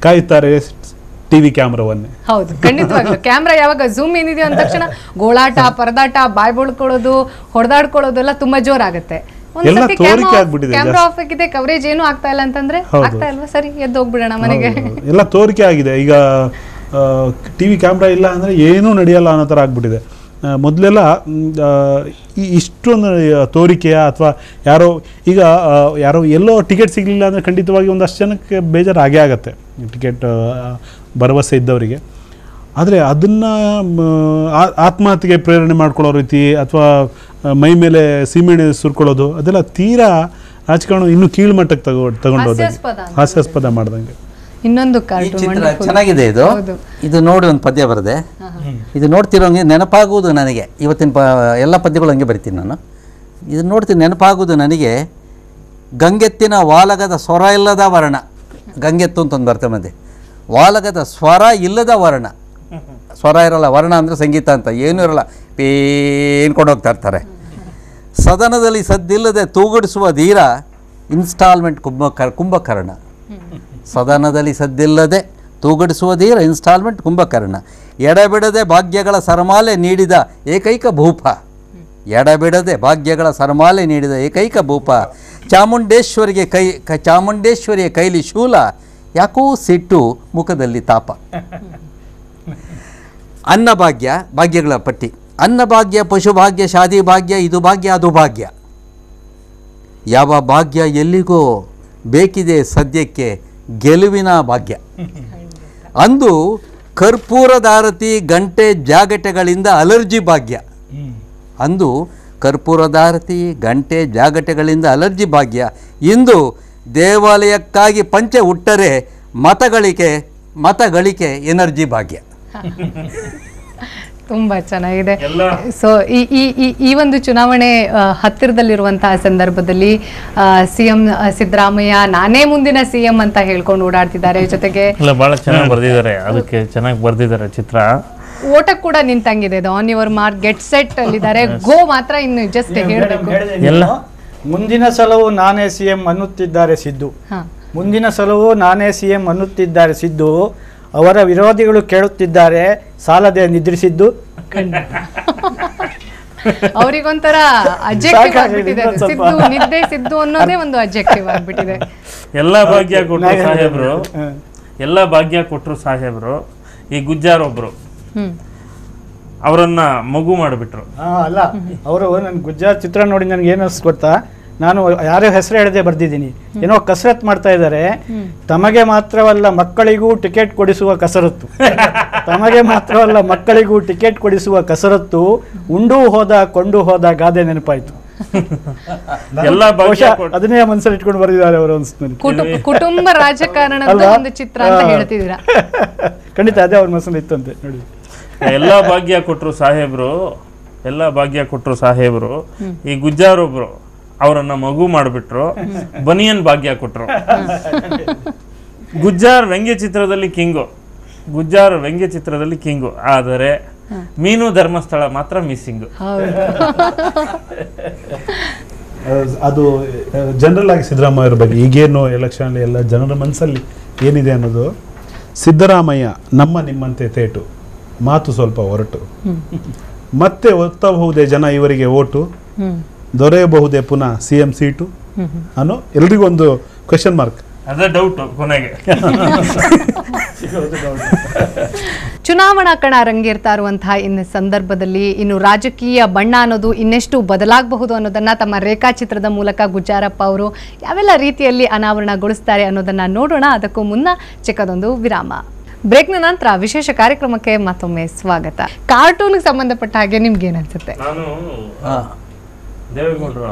Speaker 4: ಕಾಯುತ್ತಾರೆ ಟಿವಿ ಕ್ಯಾಮ್ರಾವನ್ನೇ.
Speaker 1: ಹೌದು, ಖಂಡಿತವಾಗ್ಲು ಕ್ಯಾಮ್ರಾ ಯಾವಾಗ ಝೂಮ್ ಏನಿದೆಯೋ ಅಂದ ತಕ್ಷಣ ಗೋಳಾಟ, ಪರದಾಟ, ಬಾಯ್ ಬಳ್ಕೊಳ್ಳೋದು, ಹೊಡೆದಾಡ್ಕೊಳ್ಳೋದು ಎಲ್ಲ ತುಂಬಾ ಜೋರಾಗುತ್ತೆ. ಕ್ಯಾಮ್ರಾ ಆಫ್ ಆಗಿದೆ, ಕವರೇಜ್ ಏನು ಆಗ್ತಾ ಇಲ್ಲ ಅಂತಂದ್ರೆ ಆಗ್ತಾ ಇಲ್ವಾ, ಸರಿ ಎದ್ದು ಹೋಗ್ಬಿಡೋಣ ಮನೆಗೆ,
Speaker 4: ಎಲ್ಲ ತೋರಿಕೆ ಆಗಿದೆ. ಈಗ ಟಿವಿ ಕ್ಯಾಮ್ರಾ ಇಲ್ಲ ಅಂದ್ರೆ ಏನೂ ನಡೆಯಲ್ಲ ಅನ್ನೋ ಥರ ಆಗ್ಬಿಟ್ಟಿದೆ. ಮೊದಲೆಲ್ಲ ಇಷ್ಟೊಂದು ತೋರಿಕೆಯ ಅಥವಾ ಯಾರೋ ಎಲ್ಲೋ ಟಿಕೆಟ್ ಸಿಗಲಿಲ್ಲ ಅಂದರೆ ಖಂಡಿತವಾಗಿ ಒಂದಷ್ಟು ಜನಕ್ಕೆ ಬೇಜಾರು ಆಗೇ ಆಗುತ್ತೆ, ಟಿಕೆಟ್ ಭರವಸೆ ಇದ್ದವರಿಗೆ. ಆದರೆ ಅದನ್ನು ಆತ್ಮಹತ್ಯೆಗೆ ಪ್ರೇರಣೆ ಮಾಡ್ಕೊಳ್ಳೋ ರೀತಿ ಅಥವಾ ಮೈ ಮೇಲೆ ಸೀಮೆಣ್ಣೆ ಸುರ್ಕೊಳ್ಳೋದು, ಅದೆಲ್ಲ ತೀರಾ ರಾಜಕಾರಣ ಇನ್ನೂ ಕೀಳ್ಮಟ್ಟಕ್ಕೆ ತಗೊಂಡೋದಂಗೆ, ಹಾಸ್ಯಾಸ್ಪದ ಮಾಡ್ದಂಗೆ.
Speaker 1: ಇನ್ನೊಂದು
Speaker 2: ಈ ಚಿತ್ರ ಚೆನ್ನಾಗಿದೆ. ಇದು ನೋಡಿ ಒಂದು ಪದ್ಯ ಬರದೆ, ಇದು ನೋಡ್ತಿರೋಂಗೆ ನೆನಪಾಗುವುದು ನನಗೆ. ಇವತ್ತಿನ ಎಲ್ಲ ಪದ್ಯಗಳು ಹಂಗೆ ಬರಿತೀನಿ ನಾನು. ಇದು ನೋಡ್ತೀನಿ, ನೆನಪಾಗುವುದು ನನಗೆ ಗಂಗೆತ್ತಿನ ವಾಲಗದ ಸ್ವರ ಇಲ್ಲದ ವರ್ಣ. ಗಂಗೆತ್ತು ಅಂತ ಒಂದು ಬರ್ತದೆ ಮಧ್ಯೆ, ವಾಲಗದ ಸ್ವರ ಇಲ್ಲದ ವರ್ಣ. ಸ್ವರ ಇರಲ್ಲ, ವರ್ಣ ಅಂದರೆ ಸಂಗೀತ ಅಂತ ಏನೂ ಇರಲ್ಲ, ಪೇನ್ಕೊಂಡು ಹೋಗ್ತಾ ಇರ್ತಾರೆ. ಸದನದಲ್ಲಿ ಸದ್ದಿಲ್ಲದೆ ತೂಗಡಿಸುವ ಧೀರ, ಇನ್ಸ್ಟಾಲ್ಮೆಂಟ್ ಕುಂಭಕರ್ಣ. ಸದನದಲ್ಲಿ ಸದ್ದಿಲ್ಲದೆ ತೂಗಡಿಸುವ ಧೀರ, ಇನ್ಸ್ಟಾಲ್ಮೆಂಟ್ ಕುಂಭಕರ್ಣ. ಎಡಬಿಡದೆ ಭಾಗ್ಯಗಳ ಸರಮಾಲೆ ನೀಡಿದ ಏಕೈಕ ಭೂಪ. ಎಡಬಿಡದೆ ಭಾಗ್ಯಗಳ ಸರಮಾಲೆ ನೀಡಿದ ಏಕೈಕ ಭೂಪ. ಚಾಮುಂಡೇಶ್ವರಿಯ ಕೈಲಿ ಶೂಲ, ಯಾಕೋ ಸಿಟ್ಟು ಮುಖದಲ್ಲಿ ತಾಪ. ಅನ್ನಭಾಗ್ಯ, ಭಾಗ್ಯಗಳ ಪಟ್ಟಿ. ಅನ್ನಭಾಗ್ಯ, ಪಶುಭಾಗ್ಯ, ಶಾದಿ ಭಾಗ್ಯ, ಇದು ಭಾಗ್ಯ ಅದು ಭಾಗ್ಯ. ಯಾವ ಭಾಗ್ಯ ಎಲ್ಲಿಗೋ ಬೇಕಿದೆ ಸದ್ಯಕ್ಕೆ ಗೆಲುವಿನ ಭಾಗ್ಯ. ಅಂದು ಕರ್ಪೂರದಾರತಿ ಗಂಟೆ ಜಾಗಟೆಗಳಿಂದ ಅಲರ್ಜಿ ಭಾಗ್ಯ. ಅಂದು ಕರ್ಪೂರದಾರತಿ ಗಂಟೆ ಜಾಗಟೆಗಳಿಂದ ಅಲರ್ಜಿ ಭಾಗ್ಯ. ಇಂದು ದೇವಾಲಯಕ್ಕಾಗಿ ಪಂಚೆ ಉಟ್ಟರೆ ಮತಗಳಿಕೆ ಎನರ್ಜಿ ಭಾಗ್ಯ.
Speaker 1: ತುಂಬಾ ಚೆನ್ನಾಗಿದೆ. ಸೊ ಈ ಒಂದು ಚುನಾವಣೆ ಹತ್ತಿರದಲ್ಲಿರುವಂತಹ ಸಂದರ್ಭದಲ್ಲಿ ಸಿಎಂ ಸಿದ್ದರಾಮಯ್ಯ ನಾನೇ ಮುಂದಿನ ಸಿಎಂ ಅಂತ ಹೇಳ್ಕೊಂಡು ಓಡಾಡ್ತಿದ್ದಾರೆ. ಜೊತೆಗೆ
Speaker 5: ಬಹಳ ಚೆನ್ನಾಗಿ ಬರ್ದಿದ್ದಾರೆ, ಅದಕ್ಕೆ ಚೆನ್ನಾಗಿ ಬರ್ದಿದ್ದಾರೆ ಚಿತ್ರ.
Speaker 1: ಓಟ ಕೂಡ ನಿಂತಂಗಿದೆ. On your mark get set ಅಲ್ಲಿದ್ದಾರೆ. ಗೋ ಮಾತ್ರ ಇನ್ನು ಜಸ್ಟ್ ಹೇಳಬೇಕು.
Speaker 3: ಮುಂದಿನ ಸಲವು ನಾನೇ ಸಿಎಂ ಅನ್ನುತ್ತಿದ್ದಾರೆ ಸಿದ್ದು. ಮುಂದಿನ ಸಲವು ನಾನೇ ಸಿಎಂ ಅನ್ನುತ್ತಿದ್ದಾರೆ ಸಿದ್ದು. ಅವರ ವಿರೋಧಿಗಳು ಕೇಳುತ್ತಿದ್ದಾರೆ ಸಾಲದೆ ನಿದ್ರಿಸಿದ್ದು.
Speaker 1: ಅವರಿಗೊಂಥರ ಅಬ್ಜೆಕ್ಟಿವ್ ಆಗ್ಬಿಟ್ಟಿದೆ. ಸಿದ್ದು ನಿದ್ದೆ ಸಿದ್ದು ಅನ್ನೋದೇ ಒಂದು ಅಬ್ಜೆಕ್ಟಿವ್ ಆಗ್ಬಿಟ್ಟಿದೆ.
Speaker 5: ಎಲ್ಲ ಭಾಗ್ಯ ಕೊಟ್ಟರು ಸಾಹೇಬ್ರು. ಈ ಗುಜ್ಜಾರ್ ಒಬ್ರು ಅವರನ್ನ ಮಗು ಮಾಡಿಬಿಟ್ರು.
Speaker 3: ಅಲ್ಲ, ಅವರು ನನ್ನ ಗುಜ್ಜಾರ್ ಚಿತ್ರ ನೋಡಿ ನನಗೆ ಏನು ಅನ್ಸ್ ಗೊತ್ತಾ, ನಾನು ಯಾರೋ ಹೆಸರು ಹೇಳದೆ ಬರ್ದಿದ್ದೀನಿ. ಏನೋ ಕಸರತ್ ಮಾಡ್ತಾ ಇದ್ದಾರೆ. ತಮಗೆ ಮಾತ್ರವಲ್ಲ ಮಕ್ಕಳಿಗೂ ಟಿಕೆಟ್ ಕೊಡಿಸುವ ಕಸರತ್ತು. ತಮಗೆ ಮಾತ್ರವಲ್ಲ ಮಕ್ಕಳಿಗೂ ಟಿಕೆಟ್ ಕೊಡಿಸುವ ಕಸರತ್ತು. ಉಂಡು ಹೋದ ಕೊಂಡು ಹೋದ ಗಾದೆ ನೆನಪಾಯ್ತು. ಅದನ್ನೇ ಮನಸ್ಸಲ್ಲಿ ಇಟ್ಕೊಂಡು ಬರ್ದಿದ್ದಾರೆ ಅವರು ಅನ್ಸುತ್ತೆ.
Speaker 1: ಕುಟುಂಬ ರಾಜಕಾರಣದ ಒಂದು ಚಿತ್ರ ಅಂತ ಹೇಳ್ತಿದ್ದೀರಾ.
Speaker 3: ಖಂಡಿತ ಅದೇ ಅವ್ರ ಮನಸ್ಸಲ್ಲಿ ಇತ್ತಂತೆ ನೋಡಿ.
Speaker 5: ಎಲ್ಲ ಭಾಗ್ಯ ಕೊಟ್ರು ಸಾಹೇಬ್ರು. ಈ ಗುಜ್ಜಾರ್ ಒಬ್ರು ಅವರನ್ನ ಮಗು ಮಾಡಿಬಿಟ್ರು. ಬನಿಯನ್ ಭಾಗ್ಯ ಕೊಟ್ರು. ಗುಜ್ಜಾರ್ ವ್ಯಂಗ್ಯ ಚಿತ್ರದಲ್ಲಿ ಕಿಂಗು, ಆದರೆ ಮೀನು ಧರ್ಮಸ್ಥಳ ಮಾತ್ರ ಮಿಸ್ಸಿಂಗ್.
Speaker 4: ಅದು ಜನರಲ್ ಆಗಿ ಸಿದ್ದರಾಮಯ್ಯರ ಬಗ್ಗೆ ಈಗೇನು ಎಲೆಕ್ಷನ್ ಎಲ್ಲ ಜನರ ಮನಸ್ಸಲ್ಲಿ ಏನಿದೆ ಅನ್ನೋದು, ಸಿದ್ದರಾಮಯ್ಯ ನಮ್ಮ ನಿಮ್ಮಂತೆ ತೇಟು, ಮಾತು ಸ್ವಲ್ಪ ಹೊರಟು, ಮತ್ತೆ ಒತ್ತಬಹುದೇ ಜನ ಇವರಿಗೆ ಓಟು, ದೊರೆಯಬಹುದೇ ಪುನಃ ಸಿಎಂ ಸೀಟು ಅನ್ನೋ ಎಲ್ರಿಗೂ ಒಂದು ಕ್ವೆಶ್ಚನ್ ಮಾರ್ಕ್.
Speaker 5: ಅದೇ ಡೌಟ್ ಕೊನೆಗೆ.
Speaker 1: ಚುನಾವಣಾ ಕಣ ರಂಗೇರ್ತಾ ಇರುವಂತಹ ಇನ್ನು ಸಂದರ್ಭದಲ್ಲಿ ಇನ್ನು ರಾಜಕೀಯ ಬಣ್ಣ ಅನ್ನೋದು ಇನ್ನೆಷ್ಟು ಬದಲಾಗಬಹುದು ಅನ್ನೋದನ್ನ ತಮ್ಮ ರೇಖಾಚಿತ್ರದ ಮೂಲಕ ಗುಜ್ಜಾರಪ್ಪ ಅವರು ಯಾವೆಲ್ಲ ರೀತಿಯಲ್ಲಿ ಅನಾವರಣಗೊಳಿಸ್ತಾರೆ ಅನ್ನೋದನ್ನ ನೋಡೋಣ. ಅದಕ್ಕೂ ಮುನ್ನ ಚಿಕ್ಕದೊಂದು ವಿರಾಮ. ಬ್ರೇಕ್ನ ನಂತರ ವಿಶೇಷ ಕಾರ್ಯಕ್ರಮಕ್ಕೆ ಮತ್ತೊಮ್ಮೆ ಸ್ವಾಗತ. ಕಾರ್ಟೂನ್ಗೆ ಸಂಬಂಧಪಟ್ಟ ಹಾಗೆ ನಿಮ್ಗೆ ಏನ್ ಅನ್ಸುತ್ತೆ?
Speaker 5: ನಾನು
Speaker 2: ಹಾಂ,
Speaker 5: ದೇವೇಗೌಡರು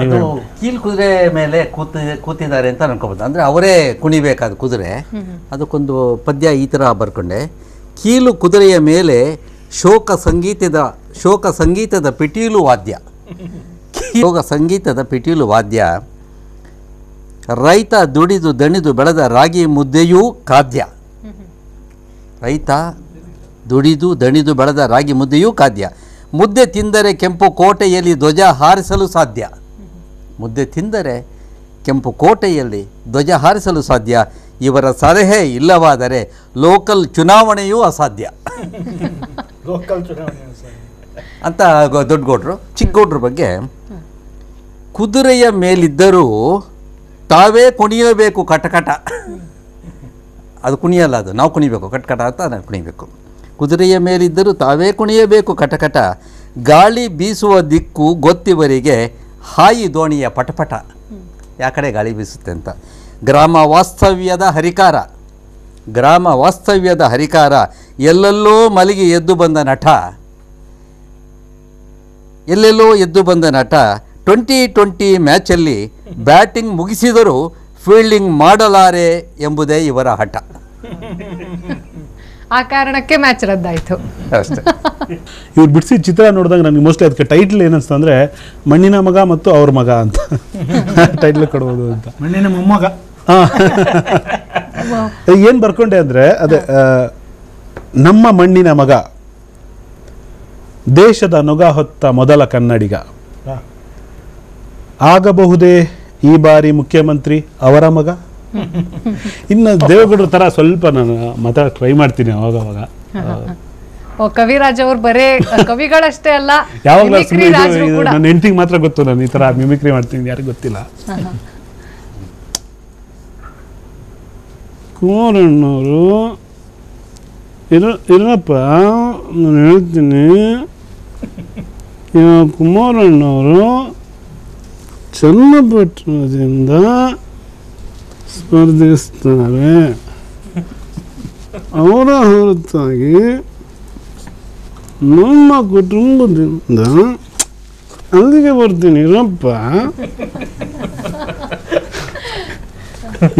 Speaker 2: ಅದು ಕೀಲು ಕುದುರೆ ಮೇಲೆ ಕೂತಿದ್ದಾರೆ ಅಂತ ಅನ್ಕೋಬೋದು. ಅಂದರೆ ಅವರೇ ಕುಣಿಬೇಕಾದ ಕುದುರೆ. ಅದಕ್ಕೊಂದು ಪದ್ಯ ಈ ಥರ ಬರ್ಕೊಂಡೆ. ಕೀಲು ಕುದುರೆಯ ಮೇಲೆ ಶೋಕ ಸಂಗೀತದ ಪಿಟೀಲು ವಾದ್ಯ, ಶೋಕ ಸಂಗೀತದ ಪಿಟೀಲು ವಾದ್ಯ, ರೈತ ದುಡಿದು ದಣಿದು ಬೆಳೆದ ರಾಗಿ ಮುದ್ದೆಯೂ ಖಾದ್ಯ. ರೈತ ದುಡಿದು ದಣಿದು ಬೆಳೆದ ರಾಗಿ ಮುದ್ದೆಯೂ ಖಾದ್ಯ. ಮುದ್ದೆ ತಿಂದರೆ ಕೆಂಪು ಕೋಟೆಯಲ್ಲಿ ಧ್ವಜ ಹಾರಿಸಲು ಸಾಧ್ಯ. ಮುದ್ದೆ ತಿಂದರೆ ಕೆಂಪು ಕೋಟೆಯಲ್ಲಿ ಧ್ವಜ ಹಾರಿಸಲು ಸಾಧ್ಯ. ಇವರ ಸಲಹೆ ಇಲ್ಲವಾದರೆ ಲೋಕಲ್ ಚುನಾವಣೆಯೂ ಅಸಾಧ್ಯ ಅಂತ ದೊಡ್ಡಗೌಡರು. ಚಿಕ್ಕಗೌಡ್ರ ಬಗ್ಗೆ, ಕುದುರೆಯ ಮೇಲಿದ್ದರೂ ತಾವೇ ಕುಣಿಯಬೇಕು ಕಟಕಟ. ಅದು ಕುಣಿಯಲ್ಲ, ಅದು ನಾವು ಕುಣಿಬೇಕು, ಕಟ್ಕಟ ಅಂತ ನಾನು ಕುಣಿಬೇಕು. ಕುದುರೆಯ ಮೇಲಿದ್ದರೂ ತಾವೇ ಕುಣಿಯಬೇಕು ಕಟಕಟ, ಗಾಳಿ ಬೀಸುವ ದಿಕ್ಕು ಗೊತ್ತಿವರಿಗೆ ಹಾಯಿ ದೋಣಿಯ ಪಟಪಟ. ಯಾವ ಕಡೆ ಗಾಳಿ ಬೀಸುತ್ತೆ ಅಂತ. ಗ್ರಾಮ ವಾಸ್ತವ್ಯದ ಹರಿಕಾರ, ಎಲ್ಲೆಲ್ಲೋ ಮಲಗಿ ಎದ್ದು ಬಂದ ನಟ, 2020 ಮ್ಯಾಚಲ್ಲಿ ಬ್ಯಾಟಿಂಗ್ ಮುಗಿಸಿದರೂ ಫೀಲ್ಡಿಂಗ್ ಮಾಡಲಾರೆ ಎಂಬುದೇ ಇವರ ಹಠ.
Speaker 1: ಆ ಕಾರಣಕ್ಕೆ ಮ್ಯಾಚ್ ರದ್ದಾಯಿತು
Speaker 2: ಅಷ್ಟೇ.
Speaker 4: ಇವ್ರು ಬಿಡಿಸಿ ಚಿತ್ರ ನೋಡಿದಾಗ ನನಗೆ ಮೋಸ್ಟ್ಲಿ ಅದಕ್ಕೆ ಟೈಟ್ಲ್ ಏನನ್ಸ್ತು ಅಂದರೆ ಮಣ್ಣಿನ ಮಗ ಮತ್ತು ಅವ್ರ ಮಗ ಅಂತ ಟೈಟ್ಲ್ ಕೊಡ್ಬೋದು ಅಂತ.
Speaker 3: ಮಣ್ಣಿನ ಮೊಮ್ಮಗ.
Speaker 4: ಏನು ಬರ್ಕೊಂಡೆ ಅಂದರೆ ಅದೇ ನಮ್ಮ ಮಣ್ಣಿನ ಮಗ, ದೇಶದ ನೊಗ ಹೊತ್ತ ಮೊದಲ ಕನ್ನಡಿಗ, ಆಗಬಹುದೇ ಈ ಬಾರಿ ಮುಖ್ಯಮಂತ್ರಿ ಅವರ ಮಗ. ಇನ್ನು ದೇವೇಗೌಡರ ಥರ ಸ್ವಲ್ಪ ನಾನು ಮಾತಾಡ ಟ್ರೈ ಮಾಡ್ತೀನಿ ಅವಾಗವಾಗ.
Speaker 1: ಕವಿರಾಜ್ ಅವ್ರು ಬರೇ ಕವಿಗಳಷ್ಟೇ ಅಲ್ಲ,
Speaker 4: ಯಾವಾಗಲೂ
Speaker 1: ಮಿಮಿಕ್ರಿ ರಾಜರು ಕೂಡ.
Speaker 4: ನನ್ನ ಹೆಂಡತಿಗೆ ಮಾತ್ರ ಗೊತ್ತು ನಾನು ಈ ಥರ ಮಿಮಿಕ್ರಿ ಮಾಡ್ತೀನಿ, ಯಾರಿಗೂ ಗೊತ್ತಿಲ್ಲ. ಕುಮಾರಣ್ಣವರು ಇರಪ್ಪ, ನಾನು ಹೇಳ್ತೀನಿ, ಕುಮಾರಣ್ಣವರು ಚನ್ನಪಟ್ಟಣದಿಂದ ಸ್ಪರ್ಧಿಸ್ತಾರೆ. ಅವರ ಹೊರತಾಗಿ ನಮ್ಮ ಕುಟುಂಬದಿಂದ ಅಲ್ಲಿಗೆ ಬರ್ತೀನಿ ಇರಪ್ಪ.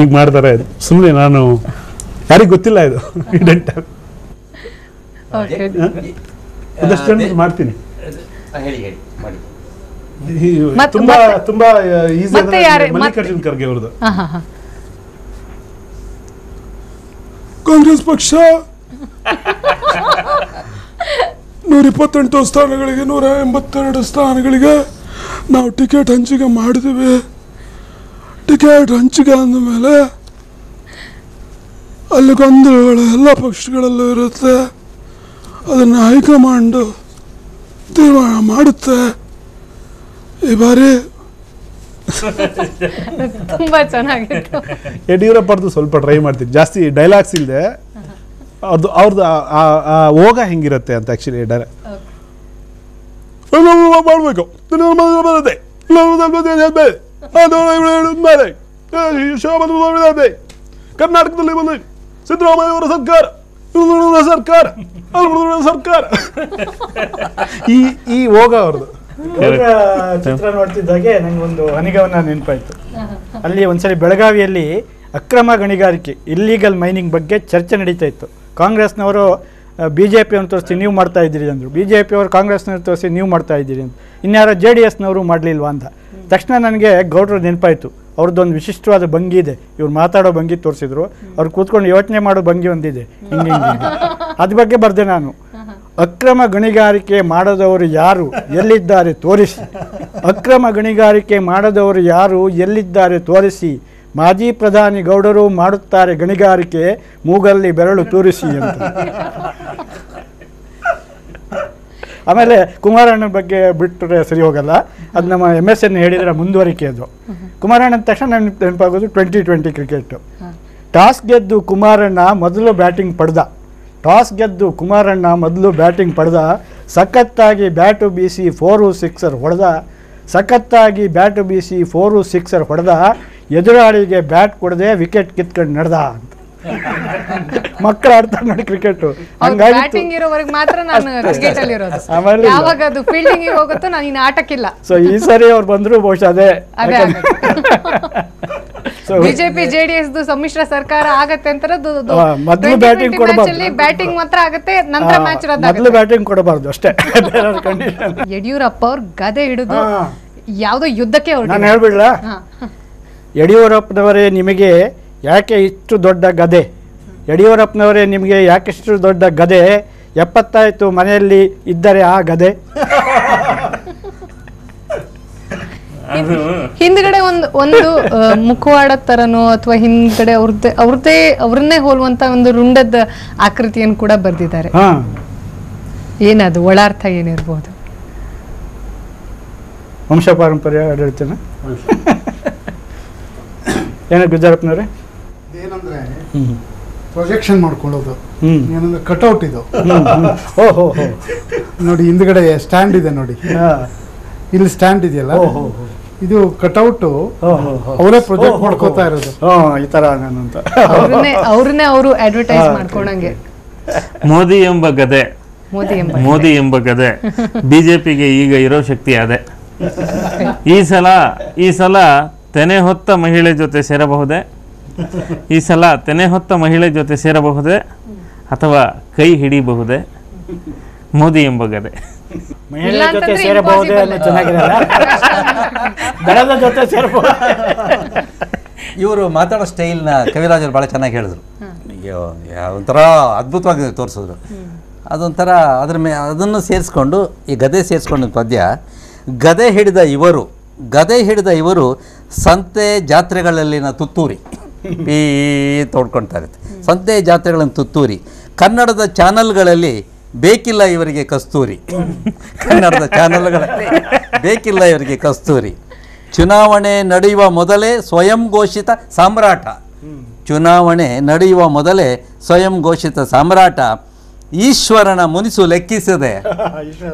Speaker 4: ಈಗ ಮಾಡ್ತಾರೆ ಸುಮ್ಮನೆ, ನಾನು ಯಾರಿಗೆ ಗೊತ್ತಿಲ್ಲ ಇದು ಇಡೆಂಟ್ ಅದಷ್ಟು ಮಾಡ್ತೀನಿ. ತುಂಬಾ ತುಂಬಾ ಈಸಿ. ಮಲ್ಲಿಕಾರ್ಜುನ್ ಖರ್ಗೆ ಅವ್ರದ್ದು. ಕಾಂಗ್ರೆಸ್ ಪಕ್ಷ 128 ಸ್ಥಾನಗಳಿಗೆ 182 ಸ್ಥಾನಗಳಿಗೆ ನಾವು ಟಿಕೆಟ್ ಹಂಚಿಕೆ ಮಾಡಿದ್ದೀವಿ. ಟಿಕೆಟ್ ಹಂಚಿಕೆ ಅಂದ ಮೇಲೆ ಅಲ್ಲಿ ಗೊಂದಲಗಳು ಎಲ್ಲ ಪಕ್ಷಗಳಲ್ಲೂ ಇರುತ್ತೆ. ಅದನ್ನು ಹೈಕಮಾಂಡ್ ತೀರ್ಮಾನ ಮಾಡುತ್ತೆ. ಈ ಬಾರಿ
Speaker 1: ತುಂಬಾ ಚೆನ್ನಾಗಿತ್ತು.
Speaker 4: ಯಡಿಯೂರಪ್ಪರದ್ದು ಸ್ವಲ್ಪ ಟ್ರೈ ಮಾಡ್ತೀನಿ, ಜಾಸ್ತಿ ಡೈಲಾಗ್ಸ್ ಇಲ್ಲದೆ. ಅವ್ರದ್ದು ಹೋಗ ಹೆಂಗಿರುತ್ತೆ ಅಂತ ಆ್ಯಕ್ಚುಲಿ ಮಾಡಬೇಕು. ಕರ್ನಾಟಕದಲ್ಲಿ ಬಂದು ಸಿದ್ದರಾಮಯ್ಯ ಅವರ ಸರ್ಕಾರ ಈ ಹೋಗ ಅವ್ರದ್ದು
Speaker 3: ಚಿತ್ರ ನೋಡ್ತಿದ್ದಾಗೆ ನಂಗೊಂದು ಅನಿಗವನ್ನ ನೆನಪಾಯ್ತು. ಅಲ್ಲಿ ಒಂದ್ಸರಿ ಬೆಳಗಾವಿಯಲ್ಲಿ ಅಕ್ರಮ ಗಣಿಗಾರಿಕೆ, ಇಲ್ಲೀಗಲ್ ಮೈನಿಂಗ್ ಬಗ್ಗೆ ಚರ್ಚೆ ನಡೀತಾ ಇತ್ತು. ಕಾಂಗ್ರೆಸ್ನವರು BJPಯನ್ನು ತೋರಿಸಿ ನೀವು ಮಾಡ್ತಾ ಇದ್ದೀರಿ ಅಂದರು, BJPಯವರು ಕಾಂಗ್ರೆಸ್ನವ್ರು ತೋರಿಸಿ ನೀವು ಮಾಡ್ತಾ ಇದ್ದೀರಿ ಅಂತ. ಇನ್ಯಾರೋ JDSನವರು ಮಾಡಲಿಲ್ವಾ ಅಂತ ತಕ್ಷಣ ನನಗೆ ಗೌಡ್ರು ನೆನಪಾಯಿತು. ಅವ್ರದ್ದೊಂದು ವಿಶಿಷ್ಟವಾದ ಭಂಗಿ ಇದೆ, ಇವ್ರು ಮಾತಾಡೋ ಭಂಗಿ ತೋರಿಸಿದ್ರು, ಅವ್ರು ಕೂತ್ಕೊಂಡು ಯೋಚನೆ ಮಾಡೋ ಭಂಗಿ ಒಂದಿದೆ, ಹಿಂಗೆ ಅದ್ರ ಬಗ್ಗೆ ಬರೆದೆ ನಾನು. ಅಕ್ರಮ ಗಣಿಗಾರಿಕೆ ಮಾಡದವರು ಯಾರು, ಎಲ್ಲಿದ್ದಾರೆ ತೋರಿಸಿ. ಅಕ್ರಮ ಗಣಿಗಾರಿಕೆ ಮಾಡದವರು ಯಾರು, ಎಲ್ಲಿದ್ದಾರೆ ತೋರಿಸಿ. ಮಾಜಿ ಪ್ರಧಾನಿ ಗೌಡರು ಮಾಡುತ್ತಾರೆ ಗಣಿಗಾರಿಕೆ, ಮೂಗಲ್ಲಿ ಬೆರಳು ತೂರಿಸಿ ಅಂತ. ಆಮೇಲೆ ಕುಮಾರಣ್ಣನ ಬಗ್ಗೆ ಬಿಟ್ಟರೆ ಸರಿ ಹೋಗಲ್ಲ, ಅದು ನಮ್ಮ MSN ಹೇಳಿದರೆ ಮುಂದುವರಿಕೆ. ಅದು ಕುಮಾರಣ್ಣನ ತಕ್ಷಣ ನೆನಪಾಗೋದು 2020 ಕ್ರಿಕೆಟು. ಟಾಸ್ ಗೆದ್ದು ಕುಮಾರಣ್ಣ ಮೊದಲು ಬ್ಯಾಟಿಂಗ್ ಪಡೆದ, ಸಖತ್ತಾಗಿ ಬ್ಯಾಟು ಬೀಸಿ 4 ಸಿಕ್ಸರ್ ಹೊಡೆದ, ಎದುರಾಳಿಗೆ ಬ್ಯಾಟ್ ಕೊಡದೆ ವಿಕೆಟ್ ಕಿತ್ಕೊಂಡು ನಡೆದ ಅಂತ. ಮಕ್ಕಳು ಆಡ್ತಾರೆ ನೋಡಿ ಕ್ರಿಕೆಟ್. ಹಂಗಾಗಿ
Speaker 1: ಬ್ಯಾಟಿಂಗ್ ಇರೋವರೆಗೆ ಮಾತ್ರ ನಾನು ಕ್ರಿಕೆಟ್ ಅಲ್ಲಿ ಇರೋದು.
Speaker 3: ಆಮೇಲೆ
Speaker 1: ಯಾವಾಗ ಅದು ಫೀಲ್ಡಿಂಗ್ ಹೋಗುತ್ತೋ ನಾನು ಇನ್ನು ಆಟಕ್ಕಿಲ್ಲ.
Speaker 3: ಸೊ ಈ ಸರಿ ಅವ್ರು ಬಂದ್ರು ಬಹುಶಃ ಅದೇ
Speaker 1: ಬಿಜೆಪಿ ಜೆಡಿಎಸ್ ಸಮ್ಮಿಶ್ರ ಸರ್ಕಾರ ಆಗತ್ತೆ ಅಂತ
Speaker 3: ಮೊದಲು ಬ್ಯಾಟಿಂಗ್ ಕೊಡಬಾರ್ದು,
Speaker 1: ಬ್ಯಾಟಿಂಗ್ ಮಾತ್ರ ಆಗತ್ತೆ, ನಂತರ ಮ್ಯಾಚ್
Speaker 3: ಮೊದಲು ಬ್ಯಾಟಿಂಗ್ ಕೊಡಬಾರ್ದು ಅಷ್ಟೇ.
Speaker 1: ಯಡಿಯೂರಪ್ಪ ಅವ್ರ ಗದೆ ಹಿಡಿದು ಯಾವುದೋ ಯುದ್ಧಕ್ಕೆ
Speaker 3: ನಾನು ಹೇಳ್ಬಿಡ್ಲ, ಯಡಿಯೂರಪ್ಪನವರೇ ನಿಮಗೆ ಯಾಕೆ ಇಷ್ಟು ದೊಡ್ಡ ಗದೆ, ಯಡಿಯೂರಪ್ಪನವರೇ ನಿಮಗೆ ಯಾಕೆ ಇಷ್ಟು ದೊಡ್ಡ ಗದೆ, 70 ಮನೆಯಲ್ಲಿ ಇದ್ದರೆ ಆ ಗದೆ.
Speaker 1: ಹಿಂದ್ಗಡೆ ಒಂದು ಮುಖವಾಡ ತರನೋ ಅಥವಾ ಹಿಂದ್ಗಡೆ ಅವ್ರನ್ನೇ ಹೋಲುವಂತ ಒಂದು ರುಂಡದ ಆಕೃತಿಯನ್ನು ಕೂಡ ಬರ್ದಿದ್ದಾರೆ. ಏನದು ಒಳಾರ್ಥ ಏನಿರ್ಬೋದು?
Speaker 3: ವಂಶ ಪಾರಂಪರ್ಯ ಆಡಳಿತನ ಏನ ಗುಜಾರಪ್ಪನವ್ರೆ?
Speaker 6: ಏನಂದ್ರೆ ಪ್ರೊಜೆಕ್ಷನ್ ಮಾಡ್ಕೊಳ್ಳೋದು, ಏನಂದ್ರೆ ಕಟ್ಔಟ್ ಇದು. ನೋಡಿ ಹಿಂದ್ಗಡೆ ಸ್ಟ್ಯಾಂಡ್ ಇದೆ ನೋಡಿ, ಇಲ್ಲಿ ಸ್ಟ್ಯಾಂಡ್ ಇದೆಯಲ್ಲ, ಇದು ಕಟ್ಔಟ್ ಅವರೇ ಪ್ರೊಜೆಕ್ಟ್ ಮಾಡ್ಕೋತಾ ಇರೋದು.
Speaker 3: ಈ ತರ
Speaker 1: ಅವ್ರನ್ನೇ ಅವರು ಅಡ್ವರ್ಟೈಸ್ ಮಾಡ್ಕೊಂಡಂಗೆ.
Speaker 5: ಮೋದಿ ಎಂಬ ಗದೆ, ಮೋದಿ ಎಂಬ ಗದೆ ಬಿಜೆಪಿಗೆ ಈಗ ಇರೋ ಶಕ್ತಿ ಅದೇ. ಈ ಸಲ ತೆನೆ ಹೊತ್ತ ಮಹಿಳೆ ಜೊತೆ ಸೇರಬಹುದೇ, ಈ ಸಲ ತೆನೆ ಹೊತ್ತ ಮಹಿಳೆ ಜೊತೆ ಸೇರಬಹುದೇ ಅಥವಾ ಕೈ ಹಿಡಿಬಹುದೇ? ಮೋದಿ ಎಂಬ ಗದೆ.
Speaker 3: ಮಹಿಳೆ ಜೊತೆ ಸೇರಬಹುದೇ ಅನ್ನೋ ಚೆನ್ನಾಗಿರಲ್ಲ, ದಳದ ಜೊತೆ ಸೇರಬಹುದು.
Speaker 2: ಇವರು ಮಾತಾಡೋ ಸ್ಟೈಲ್ನ ಕವಿರಾಜರು ಭಾಳ ಚೆನ್ನಾಗಿ ಹೇಳಿದ್ರು. ಒಂಥರ ಅದ್ಭುತವಾಗಿ ತೋರಿಸಿದ್ರು. ಅದೊಂಥರ ಅದನ್ನು ಸೇರಿಸ್ಕೊಂಡು ಈ ಗದೆ ಸೇರಿಸ್ಕೊಂಡು ಪದ್ಯ. ಗದೆ ಹಿಡಿದ ಇವರು ಸಂತೆ ಜಾತ್ರೆಗಳಲ್ಲಿನ ತುತ್ತೂರಿ ತೋಡ್ಕೊಳ್ತಾ ಇರುತ್ತೆ. ಸಂತೆ ಜಾತ್ರೆಗಳನ್ನು ತುತ್ತೂರಿ. ಕನ್ನಡದ ಚಾನಲ್ಗಳಲ್ಲಿ ಬೇಕಿಲ್ಲ ಇವರಿಗೆ ಕಸ್ತೂರಿ, ಕನ್ನಡದ ಚಾನಲ್ಗಳಲ್ಲಿ ಬೇಕಿಲ್ಲ ಇವರಿಗೆ ಕಸ್ತೂರಿ. ಚುನಾವಣೆ ನಡೆಯುವ ಮೊದಲೇ ಸ್ವಯಂ ಘೋಷಿತ ಸಾಮ್ರಾಟ, ಚುನಾವಣೆ ನಡೆಯುವ ಮೊದಲೇ ಸ್ವಯಂ ಘೋಷಿತ ಸಾಮ್ರಾಟ. ಈಶ್ವರನ ಮುನಿಸು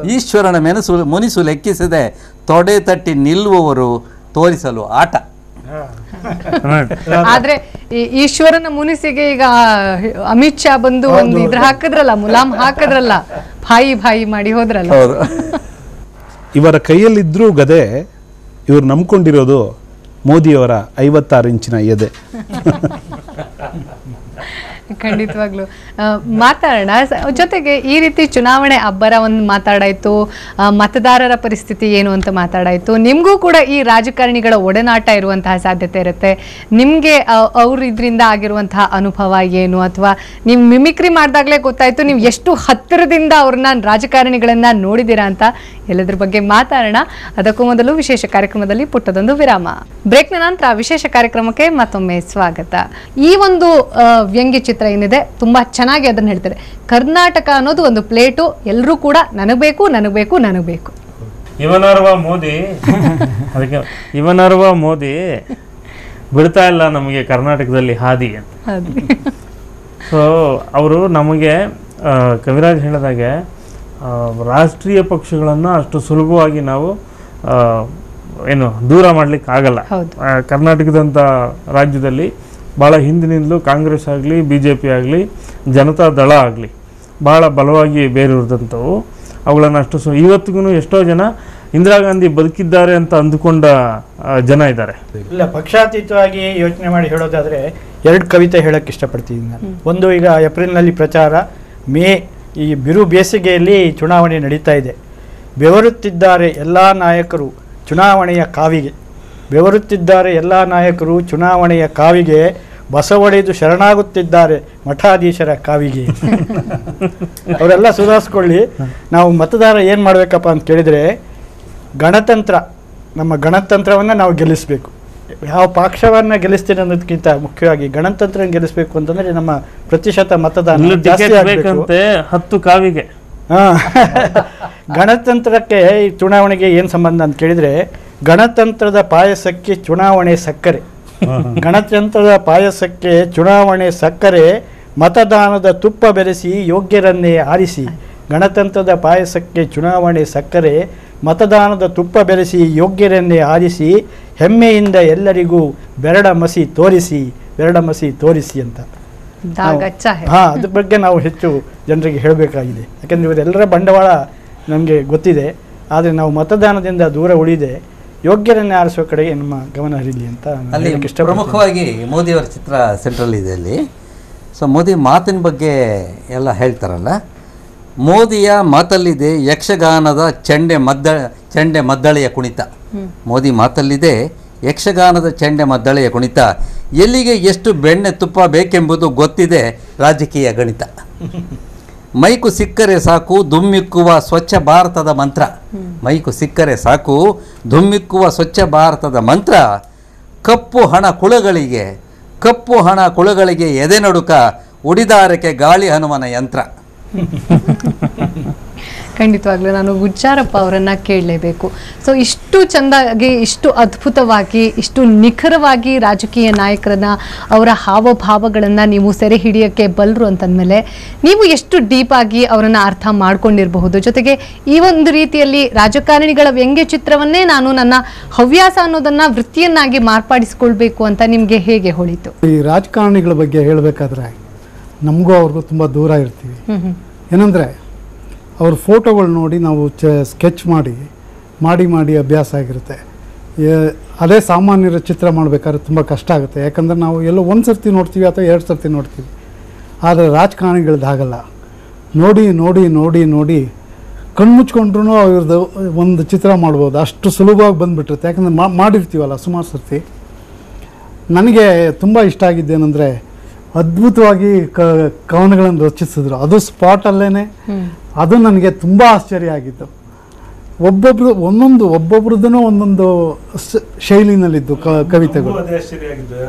Speaker 2: ಲೆಕ್ಕಿಸದೆ ತೊಡೆ ತಟ್ಟಿ ನಿಲ್ಲುವವರು ತೋರಿಸಲು ಆಟ.
Speaker 1: ಆದ್ರೆ ಈಶ್ವರನ ಮುನಿಸಿಗೆ ಈಗ ಅಮಿತ್ ಶಾ ಬಂದು ಒಂದು ಇದ್ರ ಹಾಕಿದ್ರಲ್ಲ, ಮುಲಾಮ್ ಹಾಕಿದ್ರಲ್ಲ, ಭಾಯಿ ಮಾಡಿ ಹೋದ್ರಲ್ಲ.
Speaker 4: ಇವರ ಕೈಯಲ್ಲಿದ್ರೂ ಗದೆ, ಇವ್ರು ನಂಬ್ಕೊಂಡಿರೋದು ಮೋದಿಯವರ 56 ಇಂಚಿನ ಎದೆ.
Speaker 1: ಖಂಡಿತವಾಗ್ಲು ಮಾತಾಡೋಣ. ಜೊತೆಗೆ ಈ ರೀತಿ ಚುನಾವಣೆ ಅಬ್ಬರ ಒಂದು ಮಾತಾಡಾಯ್ತು, ಮತದಾರರ ಪರಿಸ್ಥಿತಿ ಏನು ಅಂತ ಮಾತಾಡಾಯ್ತು. ನಿಮಗೂ ಕೂಡ ಈ ರಾಜಕಾರಣಿಗಳ ಒಡನಾಟ ಇರುವಂತಹ ಸಾಧ್ಯತೆ ಇರುತ್ತೆ. ನಿಮಗೆ ಅವ್ರ ಇದರಿಂದ ಆಗಿರುವಂತಹ ಅನುಭವ ಏನು, ಅಥವಾ ನೀವು ಮಿಮಿಕ್ರಿ ಮಾಡಿದಾಗಲೇ ಗೊತ್ತಾಯ್ತು ನೀವು ಎಷ್ಟು ಹತ್ತಿರದಿಂದ ಅವ್ರನ್ನ ರಾಜಕಾರಣಿಗಳನ್ನ ನೋಡಿದ್ದೀರಾ ಅಂತ. ಎಲ್ಲದ್ರ ಬಗ್ಗೆ ಮಾತಾಡೋಣ. ಅದಕ್ಕೂ ಮೊದಲು ವಿಶೇಷ ಕಾರ್ಯಕ್ರಮದಲ್ಲಿ ಪುಟ್ಟದೊಂದು ವಿರಾಮ. ಬ್ರೇಕ್ನ ನಂತರ ವಿಶೇಷ ಕಾರ್ಯಕ್ರಮಕ್ಕೆ ಮತ್ತೊಮ್ಮೆ ಸ್ವಾಗತ. ಈ ಒಂದು ವ್ಯಂಗ್ಯ ಚಿತ್ರ ಏನಿದೆ ತುಂಬಾ ಚೆನ್ನಾಗಿ ಅದನ್ನ ಹೇಳ್ತಾರೆ. ಕರ್ನಾಟಕ ಅನ್ನೋದು ಒಂದು ಪ್ಲೇಟು, ಎಲ್ಲರೂ ಕೂಡ ನನಗಬೇಕು.
Speaker 5: ಇವನರ್ವ ಮೋದಿ ಬಿಡ್ತಾ ಇಲ್ಲ ನಮಗೆ ಕರ್ನಾಟಕದಲ್ಲಿ ಹಾದಿ ಅಂತ. ಸೊ ಅವರು ನಮಗೆ ಕವಿರಾಜ್ ಹೇಳಿದಾಗೆ ರಾಷ್ಟ್ರೀಯ ಪಕ್ಷಗಳನ್ನು ಅಷ್ಟು ಸುಲಭವಾಗಿ ನಾವು ದೂರ ಮಾಡ್ಲಿಕ್ಕೆ ಆಗಲ್ಲ. ಕರ್ನಾಟಕದಂಥ ರಾಜ್ಯದಲ್ಲಿ ಭಾಳ ಹಿಂದಿನಿಂದಲೂ ಕಾಂಗ್ರೆಸ್ ಆಗಲಿ, BJP ಆಗಲಿ, ಜನತಾ ದಳ ಆಗಲಿ ಭಾಳ ಬಲವಾಗಿ ಬೇರೂರಿದಂಥವು. ಅವುಗಳನ್ನು ಅಷ್ಟು ಇವತ್ತಿಗೂ ಎಷ್ಟೋ ಜನ ಇಂದಿರಾ ಗಾಂಧಿ ಬದುಕಿದ್ದಾರೆ ಅಂತ ಅಂದುಕೊಂಡ ಜನ ಇದ್ದಾರೆ.
Speaker 3: ಇಲ್ಲ, ಪಕ್ಷಾತೀತವಾಗಿ ಯೋಚನೆ ಮಾಡಿ ಹೇಳೋದಾದರೆ 2 ಕವಿತೆ ಹೇಳಕ್ಕೆ ಇಷ್ಟಪಡ್ತೀನಿ ನಾನು. ಒಂದು, ಈಗ ಏಪ್ರಿಲ್ನಲ್ಲಿ ಪ್ರಚಾರ, ಮೇ ಈ ಬಿರು ಬೇಸಿಗೆಯಲ್ಲಿ ಚುನಾವಣೆ ನಡೀತಾ ಇದೆ. ಬೆವರುತ್ತಿದ್ದಾರೆ ಎಲ್ಲ ನಾಯಕರು ಚುನಾವಣೆಯ ಕಾವಿಗೆ, ಬಸವೊಡೆದು ಶರಣಾಗುತ್ತಿದ್ದಾರೆ ಮಠಾಧೀಶರ ಕಾವಿಗೆ. ಅವರೆಲ್ಲ ಸುಧಾರಿಸ್ಕೊಳ್ಳಿ. ನಾವು ಮತದಾರ ಏನು ಮಾಡಬೇಕಪ್ಪ ಅಂತ ಕೇಳಿದರೆ, ನಮ್ಮ ಗಣತಂತ್ರವನ್ನು ನಾವು ಗೆಲ್ಲಿಸಬೇಕು. ಯಾವ ಪಕ್ಷವನ್ನು ಗೆಲ್ಲಿಸ್ತೀನಿ ಅನ್ನೋದಕ್ಕಿಂತ ಮುಖ್ಯವಾಗಿ ಗಣತಂತ್ರ ಗೆಲ್ಲಿಸಬೇಕು ಅಂತಂದರೆ ನಮ್ಮ ಪ್ರತಿಶತ ಮತದಾನ ಜಾಸ್ತಿ ಆಗಬೇಕು.
Speaker 5: 10 ಕಾವಿಗೆ
Speaker 3: ಗಣತಂತ್ರಕ್ಕೆ ಚುನಾವಣೆಗೆ ಏನು ಸಂಬಂಧ ಅಂತ ಕೇಳಿದರೆ, ಗಣತಂತ್ರದ ಪಾಯಸಕ್ಕೆ ಚುನಾವಣೆ ಸಕ್ಕರೆ, ಗಣತಂತ್ರದ ಪಾಯಸಕ್ಕೆ ಚುನಾವಣೆ ಸಕ್ಕರೆ, ಮತದಾನದ ತುಪ್ಪ ಬೆರೆಸಿ ಯೋಗ್ಯರನ್ನೇ ಆರಿಸಿ. ಗಣತಂತ್ರದ ಪಾಯಸಕ್ಕೆ ಚುನಾವಣೆ ಸಕ್ಕರೆ, ಮತದಾನದ ತುಪ್ಪ ಬೆರೆಸಿ ಯೋಗ್ಯರನ್ನೇ ಆರಿಸಿ, ಹೆಮ್ಮೆಯಿಂದ ಎಲ್ಲರಿಗೂ ಬೆರಡ ಮಸಿ ತೋರಿಸಿ ಅಂತ. ಅದ್ರ ಬಗ್ಗೆ ನಾವು ಹೆಚ್ಚು ಜನರಿಗೆ ಹೇಳಬೇಕಾಗಿದೆ. ಯಾಕಂದರೆ ಇವರೆಲ್ಲರ ಬಂಡವಾಳ ನಮಗೆ ಗೊತ್ತಿದೆ, ಆದರೆ ನಾವು ಮತದಾನದಿಂದ ದೂರ ಉಳಿದೆ ಯೋಗ್ಯರನ್ನೇ ಆರಿಸುವ ಕಡೆಗೆ ನಮ್ಮ ಗಮನ ಹರಿಲಿ ಅಂತ
Speaker 2: ಅಲ್ಲಿ ಪ್ರಮುಖವಾಗಿ ಮೋದಿಯವರ ಚಿತ್ರ ಸೆಂಟ್ರಲ್ ಇದೆ ಅಲ್ಲಿ. ಸೊ ಮೋದಿ ಮಾತಿನ ಬಗ್ಗೆ ಎಲ್ಲ ಹೇಳ್ತಾರಲ್ಲ, ಮೋದಿಯ ಮಾತಲ್ಲಿದೆ ಯಕ್ಷಗಾನದ ಚೆಂಡೆ ಮದ್ದಳೆಯ ಕುಣಿತ. ಮೋದಿ ಮಾತಲ್ಲಿದೆ ಯಕ್ಷಗಾನದ ಚೆಂಡೆ ಮದ್ದಳೆಯ ಕುಣಿತ, ಎಲ್ಲಿಗೆ ಎಷ್ಟು ಬೆಣ್ಣೆ ತುಪ್ಪ ಬೇಕೆಂಬುದು ಗೊತ್ತಿದೆ ರಾಜಕೀಯ ಗಣಿತ. ಮೈಕು ಸಿಕ್ಕರೆ ಸಾಕು ಧುಮ್ಮಿಕ್ಕುವ ಸ್ವಚ್ಛ ಭಾರತದ ಮಂತ್ರ. ಮೈಕು ಸಿಕ್ಕರೆ ಸಾಕು ಧುಮ್ಮಿಕ್ಕುವ ಸ್ವಚ್ಛ ಭಾರತದ ಮಂತ್ರ. ಕಪ್ಪು ಹಣ ಕುಳಗಳಿಗೆ ಎದೆ ನಡುಕ ಉಡಿದಾರಕ್ಕೆ ಗಾಳಿ ಹನುಮನ ಯಂತ್ರ.
Speaker 1: ಖಂಡಿತವಾಗ್ಲೂ ನಾನು ಗುಜ್ಜಾರಪ್ಪ ಅವರನ್ನ ಕೇಳಲೇಬೇಕು. ಸೊ ಇಷ್ಟು ಚೆಂದಾಗಿ, ಇಷ್ಟು ಅದ್ಭುತವಾಗಿ, ಇಷ್ಟು ನಿಖರವಾಗಿ ರಾಜಕೀಯ ನಾಯಕರನ್ನ, ಅವರ ಹಾವಭಾವಗಳನ್ನು ನೀವು ಸೆರೆ ಹಿಡಿಯೋಕ್ಕೆ ಬಲ್ಲರು ಅಂತಂದಮೇಲೆ ನೀವು ಎಷ್ಟು ಡೀಪ್ ಆಗಿ ಅವರನ್ನು ಅರ್ಥ ಮಾಡ್ಕೊಂಡಿರಬಹುದು. ಜೊತೆಗೆ ಈ ಒಂದು ರೀತಿಯಲ್ಲಿ ರಾಜಕಾರಣಿಗಳ ವ್ಯಂಗ್ಯ ಚಿತ್ರವನ್ನೇ ನಾನು ನನ್ನ ಹವ್ಯಾಸ ಅನ್ನೋದನ್ನ ವೃತ್ತಿಯನ್ನಾಗಿ ಮಾರ್ಪಾಡಿಸಿಕೊಳ್ಬೇಕು ಅಂತ ನಿಮಗೆ ಹೇಗೆ ಹೊಳಿತು?
Speaker 6: ಈ ರಾಜಕಾರಣಿಗಳ ಬಗ್ಗೆ ಹೇಳಬೇಕಾದ್ರೆ ನಮಗೂ ಅವ್ರಿಗೂ ತುಂಬ ದೂರ ಇರ್ತೀವಿ. ಏನಂದರೆ ಅವ್ರ ಫೋಟೋಗಳು ನೋಡಿ ನಾವು ಸ್ಕೆಚ್ ಮಾಡಿ ಅಭ್ಯಾಸ ಆಗಿರುತ್ತೆ. ಅದೇ ಸಾಮಾನ್ಯರ ಚಿತ್ರ ಮಾಡಬೇಕಾದ್ರೆ ತುಂಬ ಕಷ್ಟ ಆಗುತ್ತೆ. ಯಾಕಂದರೆ ನಾವು ಎಲ್ಲೋ ಒಂದು ಸರ್ತಿ ನೋಡ್ತೀವಿ ಅಥವಾ 2 ಸರ್ತಿ ನೋಡ್ತೀವಿ. ಆದರೆ ರಾಜಕಾರಣಿಗಳದ್ದು ಹಾಗಲ್ಲ. ನೋಡಿ ಕಣ್ಮುಚ್ಕೊಂಡ್ರೂ ಅವ್ರದ್ದು ಒಂದು ಚಿತ್ರ ಮಾಡ್ಬೋದು, ಅಷ್ಟು ಸುಲಭವಾಗಿ ಬಂದುಬಿಟ್ಟಿರುತ್ತೆ. ಯಾಕಂದರೆ ಮಾಡಿರ್ತೀವಲ್ಲ ಸುಮಾರು ಸರ್ತಿ. ನನಗೆ ತುಂಬ ಇಷ್ಟ ಆಗಿದ್ದೇನೆಂದರೆ ಅದ್ಭುತವಾಗಿ ಕವನಗಳನ್ನು ರಚಿಸಿದ್ರು, ಅದು ಸ್ಪಾಟಲ್ಲೇ. ಅದು ನನಗೆ ತುಂಬ ಆಶ್ಚರ್ಯ ಆಗಿತ್ತು. ಒಬ್ಬೊಬ್ರದ್ದು ಒಂದೊಂದು ಶೈಲಿನಲ್ಲಿದ್ದು ಕವಿತೆಗಳು.
Speaker 4: ಅದೇ ಆಶ್ಚರ್ಯ ಆಗಿದೆ.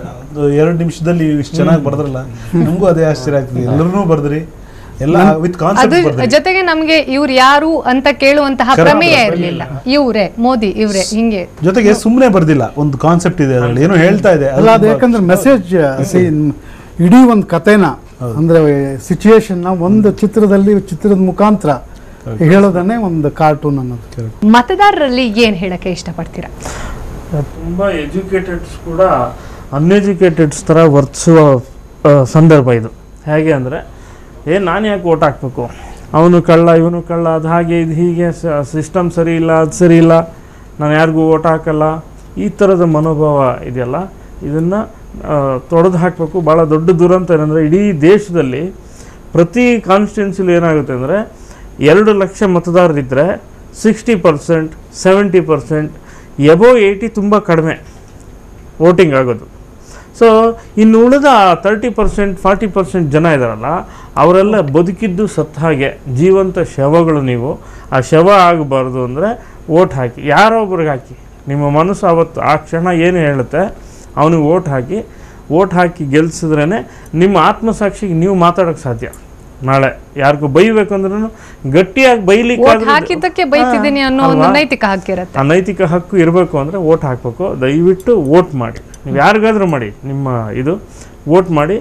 Speaker 4: 2 ನಿಮಿಷದಲ್ಲಿ ಇಷ್ಟು ಚೆನ್ನಾಗಿ ಬರೆದ್ರಲ್ಲ, ನಮಗೂ ಅದೇ ಆಶ್ಚರ್ಯ ಆಗ್ತದೆ. ಎಲ್ಲರೂ ಬರ್ದ್ರಿ, ಎಲ್ಲ ವಿತ್ ಕಾನ್ಸೆಪ್ಟ್.
Speaker 1: ಜೊತೆಗೆ ನಮ್ಗೆ ಇವ್ರು ಯಾರು ಅಂತ ಕೇಳುವಂತಹ ಪ್ರಮೇಯ ಇರಲಿಲ್ಲ. ಇವ್ರೆ ಮೋದಿ, ಇವ್ರೆ ಹಿಂಗೆ.
Speaker 4: ಜೊತೆಗೆ ಸುಮ್ಮನೆ ಬರ್ದಿಲ್ಲ, ಒಂದು ಕಾನ್ಸೆಪ್ಟ್ ಇದೆ ಅದರಲ್ಲಿ, ಏನೋ ಹೇಳ್ತಾ ಇದೆ.
Speaker 6: ಅಲ್ಲ, ಅದು ಯಾಕಂದ್ರೆ ಮೆಸೇಜ್, ಇಡೀ ಒಂದು ಕಥೆನ ಅಂದ್ರೆ ಸಿಚುಯೇಷನ್ನ ಒಂದು ಚಿತ್ರದ ಮುಖಾಂತರ ಹೇಳೋದನ್ನೇ ಒಂದು ಕಾರ್ಟೂನ್ ಅನ್ನೋದು.
Speaker 1: ಮತದಾರರಲ್ಲಿ ಏನ್ ಹೇಳಕ್ಕೆ ಇಷ್ಟಪಡ್ತೀರಾ?
Speaker 5: ತುಂಬಾ ಎಜುಕೇಟೆಡ್ಸ್ ಕೂಡ ಅನ್ಎಜುಕೇಟೆಡ್ಸ್ ತರ ವರ್ತಿಸುವ ಸಂದರ್ಭ ಇದು. ಹೇಗೆ ಅಂದ್ರೆ ನಾನು ಯಾಕೆ ಓಟ್ ಹಾಕ್ಬೇಕು, ಅವನು ಕಳ್ಳ ಇವನು ಕಳ್ಳ, ಅದು ಹಾಗೆ ಇದು ಹೀಗೆ, ಸಿಸ್ಟಮ್ ಸರಿ ಇಲ್ಲ, ಅದು ಸರಿ ಇಲ್ಲ, ನಾನು ಯಾರಿಗೂ ಓಟ್ ಹಾಕಲ್ಲ, ಈ ಥರದ ಮನೋಭಾವ ಇದೆಯಲ್ಲ, ಇದನ್ನು ತೊಡೆದು ಹಾಕಬೇಕು. ಭಾಳ ದೊಡ್ಡ ದುರಂತ ಏನಂದರೆ ಇಡೀ ದೇಶದಲ್ಲಿ ಪ್ರತಿ ಕಾನ್ಸ್ಟಿಟ್ಯೂನ್ಸಿಲಿ ಏನಾಗುತ್ತೆ ಅಂದರೆ 2 ಲಕ್ಷ ಮತದಾರರಿದ್ದರೆ 60%, 70%, ಎಬೋವ್ 80 ತುಂಬ ಕಡಿಮೆ ವೋಟಿಂಗ್ ಆಗೋದು. ಸೊ ಇನ್ನು ಉಳಿದ 30%, 40% ಜನ ಇದ್ದಾರಲ್ಲ, ಅವರೆಲ್ಲ ಬದುಕಿದ್ದು ಸತ್ತ ಹಾಗೆ ಜೀವಂತ ಶವಗಳು. ನೀವು ಆ ಶವ ಆಗಬಾರ್ದು ಅಂದರೆ ವೋಟ್ ಹಾಕಿ, ಯಾರೋ ಒಬ್ರಿಗೆ ಹಾಕಿ. ನಿಮ್ಮ ಮನಸ್ಸು ಅವತ್ತು ಆ ಕ್ಷಣ ಏನು ಹೇಳುತ್ತೆ ಅವನಿಗೆ ವೋಟ್ ಹಾಕಿ ಗೆಲ್ಸಿದ್ರೇ ನಿಮ್ಮ ಆತ್ಮಸಾಕ್ಷಿಗೆ ನೀವು ಮಾತಾಡೋಕ್ಕೆ ಸಾಧ್ಯ. ನಾಳೆ ಯಾರಿಗೂ ಬೈಬೇಕಂದ್ರೂ ಗಟ್ಟಿಯಾಗಿ
Speaker 1: ಹಾಕಿದ್ದಕ್ಕೆ ಬೈತಿದ್ದೀನಿ ಅನ್ನೋ ಒಂದು ನೈತಿಕ ಹಕ್ಕು ಇರುತ್ತೆ.
Speaker 5: ಆ ನೈತಿಕ ಹಕ್ಕು ಇರಬೇಕು ಅಂದರೆ ವೋಟ್ ಹಾಕಬೇಕು. ದಯವಿಟ್ಟು ವೋಟ್ ಮಾಡಿ, ನೀವು ಯಾರಿಗಾದ್ರೂ ಮಾಡಿ, ನಿಮ್ಮ ವೋಟ್ ಮಾಡಿ.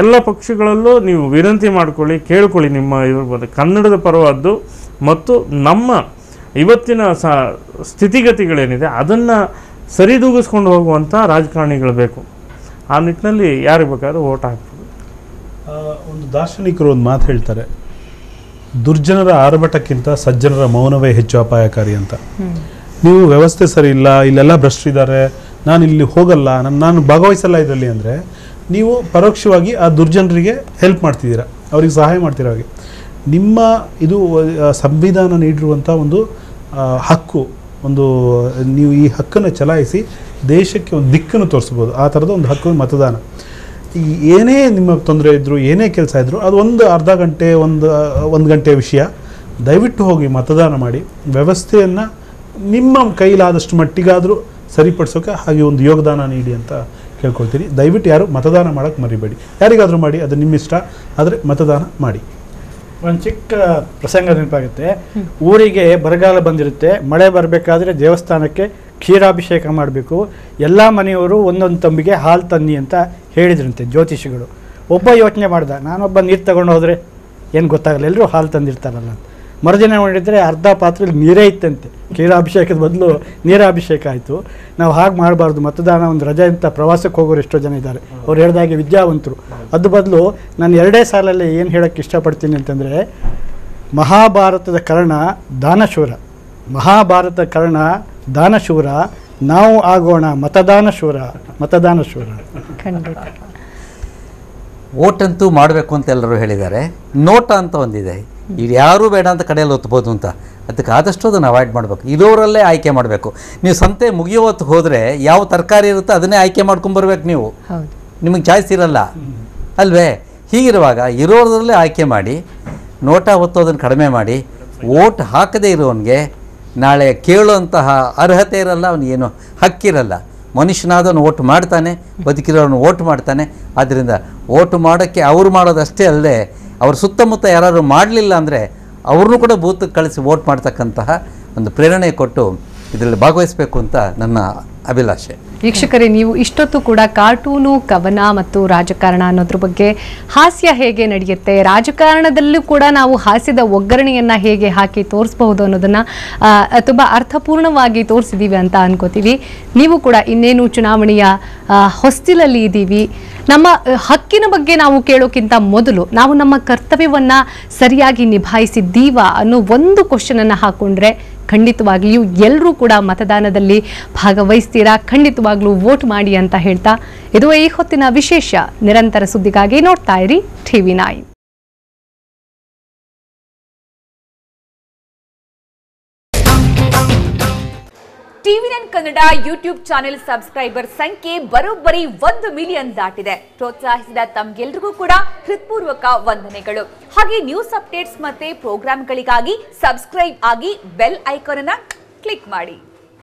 Speaker 5: ಎಲ್ಲ ಪಕ್ಷಗಳಲ್ಲೂ ನೀವು ವಿನಂತಿ ಮಾಡ್ಕೊಳ್ಳಿ, ಕೇಳ್ಕೊಳ್ಳಿ. ನಿಮ್ಮ ಇರ್ಬೋದು ಕನ್ನಡದ ಪರವಾದ್ದು ಮತ್ತು ನಮ್ಮ ಇವತ್ತಿನ ಸ್ಥಿತಿಗತಿಗಳೇನಿದೆ ಅದನ್ನು ಸರಿದೂಗಿಸ್ಕೊಂಡು ಹೋಗುವಂಥ ರಾಜಕಾರಣಿಗಳು ಬೇಕು. ಆ ನಿಟ್ಟಿನಲ್ಲಿ ಯಾರಿಗೆ ಬೇಕಾದ್ರೂ ವೋಟ್ ಹಾಕ್ಬೋದು.
Speaker 4: ಒಂದು ದಾರ್ಶನಿಕರು ಒಂದು ಮಾತು ಹೇಳ್ತಾರೆ, ದುರ್ಜನರ ಆರ್ಭಟಕ್ಕಿಂತ ಸಜ್ಜನರ ಮೌನವೇ ಹೆಚ್ಚು ಅಪಾಯಕಾರಿ ಅಂತ. ನೀವು ವ್ಯವಸ್ಥೆ ಸರಿ ಇಲ್ಲ, ಇಲ್ಲೆಲ್ಲ ಭ್ರಷ್ಟರಿದ್ದಾರೆ, ನಾನು ಇಲ್ಲಿ ಹೋಗಲ್ಲ, ನಾನು ಭಾಗವಹಿಸಲ್ಲ ಇದರಲ್ಲಿ ಅಂದರೆ ನೀವು ಪರೋಕ್ಷವಾಗಿ ಆ ದುರ್ಜನರಿಗೆ ಹೆಲ್ಪ್ ಮಾಡ್ತಿದ್ದೀರಾ, ಅವ್ರಿಗೆ ಸಹಾಯ ಮಾಡ್ತಿರೋ ಹಾಗೆ. ನಿಮ್ಮ ಇದು ಸಂವಿಧಾನ ನೀಡಿರುವಂಥ ಒಂದು ಹಕ್ಕು, ನೀವು ಈ ಹಕ್ಕನ್ನು ಚಲಾಯಿಸಿ ದೇಶಕ್ಕೆ ಒಂದು ದಿಕ್ಕನ್ನು ತೋರಿಸ್ಬೋದು. ಆ ಥರದ ಒಂದು ಹಕ್ಕು ಮತದಾನ. ಈ ಏನೇ ನಿಮ್ಮ ತೊಂದರೆ ಇದ್ದರೂ, ಏನೇ ಕೆಲಸ ಇದ್ದರೂ, ಅದು ಒಂದು ಅರ್ಧ ಗಂಟೆ, ಒಂದು ಗಂಟೆ ವಿಷಯ. ದಯವಿಟ್ಟು ಹೋಗಿ ಮತದಾನ ಮಾಡಿ. ವ್ಯವಸ್ಥೆಯನ್ನು ನಿಮ್ಮ ಕೈಲಾದಷ್ಟು ಮಟ್ಟಿಗಾದರೂ ಸರಿಪಡಿಸೋಕೆ ಹಾಗೆ ಒಂದು ಯೋಗದಾನ ನೀಡಿ ಅಂತ ಕೇಳ್ಕೊಳ್ತೀನಿ. ದಯವಿಟ್ಟು ಯಾರು ಮತದಾನ ಮಾಡೋಕ್ಕೆ ಮರಿಬೇಡಿ. ಯಾರಿಗಾದರೂ ಮಾಡಿ, ಅದು ನಿಮ್ಮಿಷ್ಟ, ಆದರೆ ಮತದಾನ ಮಾಡಿ.
Speaker 3: ಒಂದು ಚಿಕ್ಕ ಪ್ರಸಂಗ ನೆನಪಾಗುತ್ತೆ. ಊರಿಗೆ ಬರಗಾಲ ಬಂದಿರುತ್ತೆ, ಮಳೆ ಬರಬೇಕಾದ್ರೆ ದೇವಸ್ಥಾನಕ್ಕೆ ಕ್ಷೀರಾಭಿಷೇಕ ಮಾಡಬೇಕು, ಎಲ್ಲ ಮನೆಯವರು ಒಂದೊಂದು ತಂಬಿಗೆ ಹಾಲು ತನ್ನಿ ಅಂತ ಹೇಳಿದ್ರಂತೆ ಜ್ಯೋತಿಷಿಗಳು. ಒಬ್ಬ ಯೋಚನೆ ಮಾಡ್ದ, ನಾನೊಬ್ಬ ನೀರು ತಗೊಂಡು ಹೋದರೆ ಏನು ಗೊತ್ತಾಗಲ್ಲ, ಎಲ್ಲರೂ ಹಾಲು ತಂದಿರ್ತಾರಲ್ಲ. ಮರುದಿನ ನೋಡಿದರೆ ಅರ್ಧ ಪಾತ್ರೆಯಲ್ಲಿ ನೀರೇ ಇತ್ತಂತೆ. ಕ್ಷೀರಾಭಿಷೇಕದ ಬದಲು ನೀರಾಭಿಷೇಕ ಆಯಿತು. ನಾವು ಹಾಗೆ ಮಾಡಬಾರ್ದು. ಮತದಾನ ಒಂದು ರಜೆ ಅಂತ ಪ್ರವಾಸಕ್ಕೆ ಹೋಗೋರು ಎಷ್ಟೋ ಜನ ಇದ್ದಾರೆ, ಅವ್ರು ಹೇಳಿದಾಗೆ ವಿದ್ಯಾವಂತರು. ಅದು ಬದಲು ನಾನು 2 ಸಾಲಲ್ಲಿ ಏನು ಹೇಳೋಕ್ಕೆ ಇಷ್ಟಪಡ್ತೀನಿ ಅಂತಂದರೆ, ಮಹಾಭಾರತದ ಕರ್ಣ ದಾನಶೂರ, ಮಹಾಭಾರತ ಕರ್ಣ ದಾನಶೂರ, ನಾವು ಆಗೋಣ ಮತದಾನ ಶೂರ, ಮತದಾನ ಶೂರ.
Speaker 1: ಖಂಡಿತ.
Speaker 2: ಓಟಂತೂ ಮಾಡಬೇಕು ಅಂತ ಎಲ್ಲರೂ ಹೇಳಿದ್ದಾರೆ. ನೋಟ ಅಂತ ಒಂದಿದೆ, ಇದು ಯಾರೂ ಬೇಡ ಅಂತ ಕಡೆಯಲ್ಲಿ ಒತ್ಬೋದು ಅಂತ. ಅದಕ್ಕೆ ಆದಷ್ಟು ಅದನ್ನು ಅವಾಯ್ಡ್ ಮಾಡಬೇಕು. ಇರೋರಲ್ಲೇ ಆಯ್ಕೆ ಮಾಡಬೇಕು. ನೀವು ಸಂತೆ ಮುಗಿಯೋ ಹೊತ್ತು ಹೋದರೆ ಯಾವ ತರಕಾರಿ ಇರುತ್ತೋ ಅದನ್ನೇ ಆಯ್ಕೆ ಮಾಡ್ಕೊಂಬರ್ಬೇಕು ನೀವು. ನಿಮಗೆ ಚಾಯ್ಸ್ ಇರಲ್ಲ ಅಲ್ವೇ? ಹೀಗಿರುವಾಗ ಇರೋದ್ರಲ್ಲೇ ಆಯ್ಕೆ ಮಾಡಿ, ನೋಟ ಒತ್ತೋದನ್ನು ಕಡಿಮೆ ಮಾಡಿ. ಓಟ್ ಹಾಕದೇ ಇರೋವನಿಗೆ ನಾಳೆ ಕೇಳುವಂತಹ ಅರ್ಹತೆ ಇರಲ್ಲ, ಅವನಿಗೇನು ಹಕ್ಕಿರಲ್ಲ. ಮನುಷ್ಯನಾದವನು ಓಟ್ ಮಾಡ್ತಾನೆ, ಬದುಕಿರೋನು ಓಟ್ ಮಾಡ್ತಾನೆ. ಆದ್ದರಿಂದ ಓಟ್ ಮಾಡೋಕ್ಕೆ ಅವ್ರು ಮಾಡೋದಷ್ಟೇ ಅಲ್ಲದೆ ಅವ್ರ ಸುತ್ತಮುತ್ತ ಯಾರು ಮಾಡಲಿಲ್ಲ ಅಂದರೆ ಅವ್ರನ್ನೂ ಕೂಡ ಬೂತ್ಗೆ ಕಳಿಸಿ ವೋಟ್ ಮಾಡ್ತಕ್ಕಂತಹ ಒಂದು ಪ್ರೇರಣೆ ಕೊಟ್ಟು ಇದರಲ್ಲಿ ಭಾಗವಹಿಸಬೇಕು ಅಂತ ನನ್ನ ಅಭಿಲಾಷೆ.
Speaker 1: ವೀಕ್ಷಕರೇ, ನೀವು ಇಷ್ಟೊತ್ತು ಕೂಡ ಕಾರ್ಟೂನು, ಕವನ ಮತ್ತು ರಾಜಕಾರಣ ಅನ್ನೋದ್ರ ಬಗ್ಗೆ, ಹಾಸ್ಯ ಹೇಗೆ ನಡೆಯುತ್ತೆ, ರಾಜಕಾರಣದಲ್ಲೂ ಕೂಡ ನಾವು ಹಾಸ್ಯದ ಒಗ್ಗರಣೆಯನ್ನು ಹೇಗೆ ಹಾಕಿ ತೋರಿಸಬಹುದು ಅನ್ನೋದನ್ನು ತುಂಬ ಅರ್ಥಪೂರ್ಣವಾಗಿ ತೋರಿಸಿದ್ದೀವಿ ಅಂತ ಅನ್ಕೋತೀವಿ. ನೀವು ಕೂಡ ಇನ್ನೇನು ಚುನಾವಣೆಯ ಹೊಸ್ತಿಲಲ್ಲಿ ಇದ್ದೀವಿ. ನಮ್ಮ ಹಕ್ಕಿನ ಬಗ್ಗೆ ನಾವು ಕೇಳೋಕ್ಕಿಂತ ಮೊದಲು ನಾವು ನಮ್ಮ ಕರ್ತವ್ಯವನ್ನು ಸರಿಯಾಗಿ ನಿಭಾಯಿಸಿದ್ದೀವಾ ಅನ್ನೋ ಒಂದು ಕ್ವಶನನ್ನು ಹಾಕ್ಕೊಂಡ್ರೆ ಖಂಡಿತವಾಗ್ಲಿಯೂ ಎಲ್ಲರೂ ಕೂಡ ಮತದಾನದಲ್ಲಿ ಭಾಗವಹಿಸ್ತೀರಾ. ಖಂಡಿತವಾಗ್ಲೂ ವೋಟ್ ಮಾಡಿ ಅಂತ ಹೇಳ್ತಾ, ಇದು ಈ ಹೊತ್ತಿನ ವಿಶೇಷ. ನಿರಂತರ ಸುದ್ದಿಗಾಗಿ ನೋಡ್ತಾ ಇರಿ TV9.
Speaker 7: TV9 Kannada YouTube channel subscriber ಸಂಖ್ಯೆ ಬರೋಬ್ಬರಿ 1 ಮಿಲಿಯನ್ ದಾಟಿದೆ. ಪ್ರೋತ್ಸಾಹಿಸಿದ ತಮ್ಗೆಲ್ರಿಗೂ ಕೂಡ ಹೃತ್ಪೂರ್ವಕ ವಂದನೆಗಳು. ಹಾಗೆ ನ್ಯೂಸ್ ಅಪ್ಡೇಟ್ಸ್ ಮತ್ತೆ ಪ್ರೋಗ್ರಾಮ್ಗಳಿಗಾಗಿ ಸಬ್ಸ್ಕ್ರೈಬ್ ಆಗಿ ಬೆಲ್ ಐಕಾನ್ ಅನ್ನು ಕ್ಲಿಕ್ ಮಾಡಿ.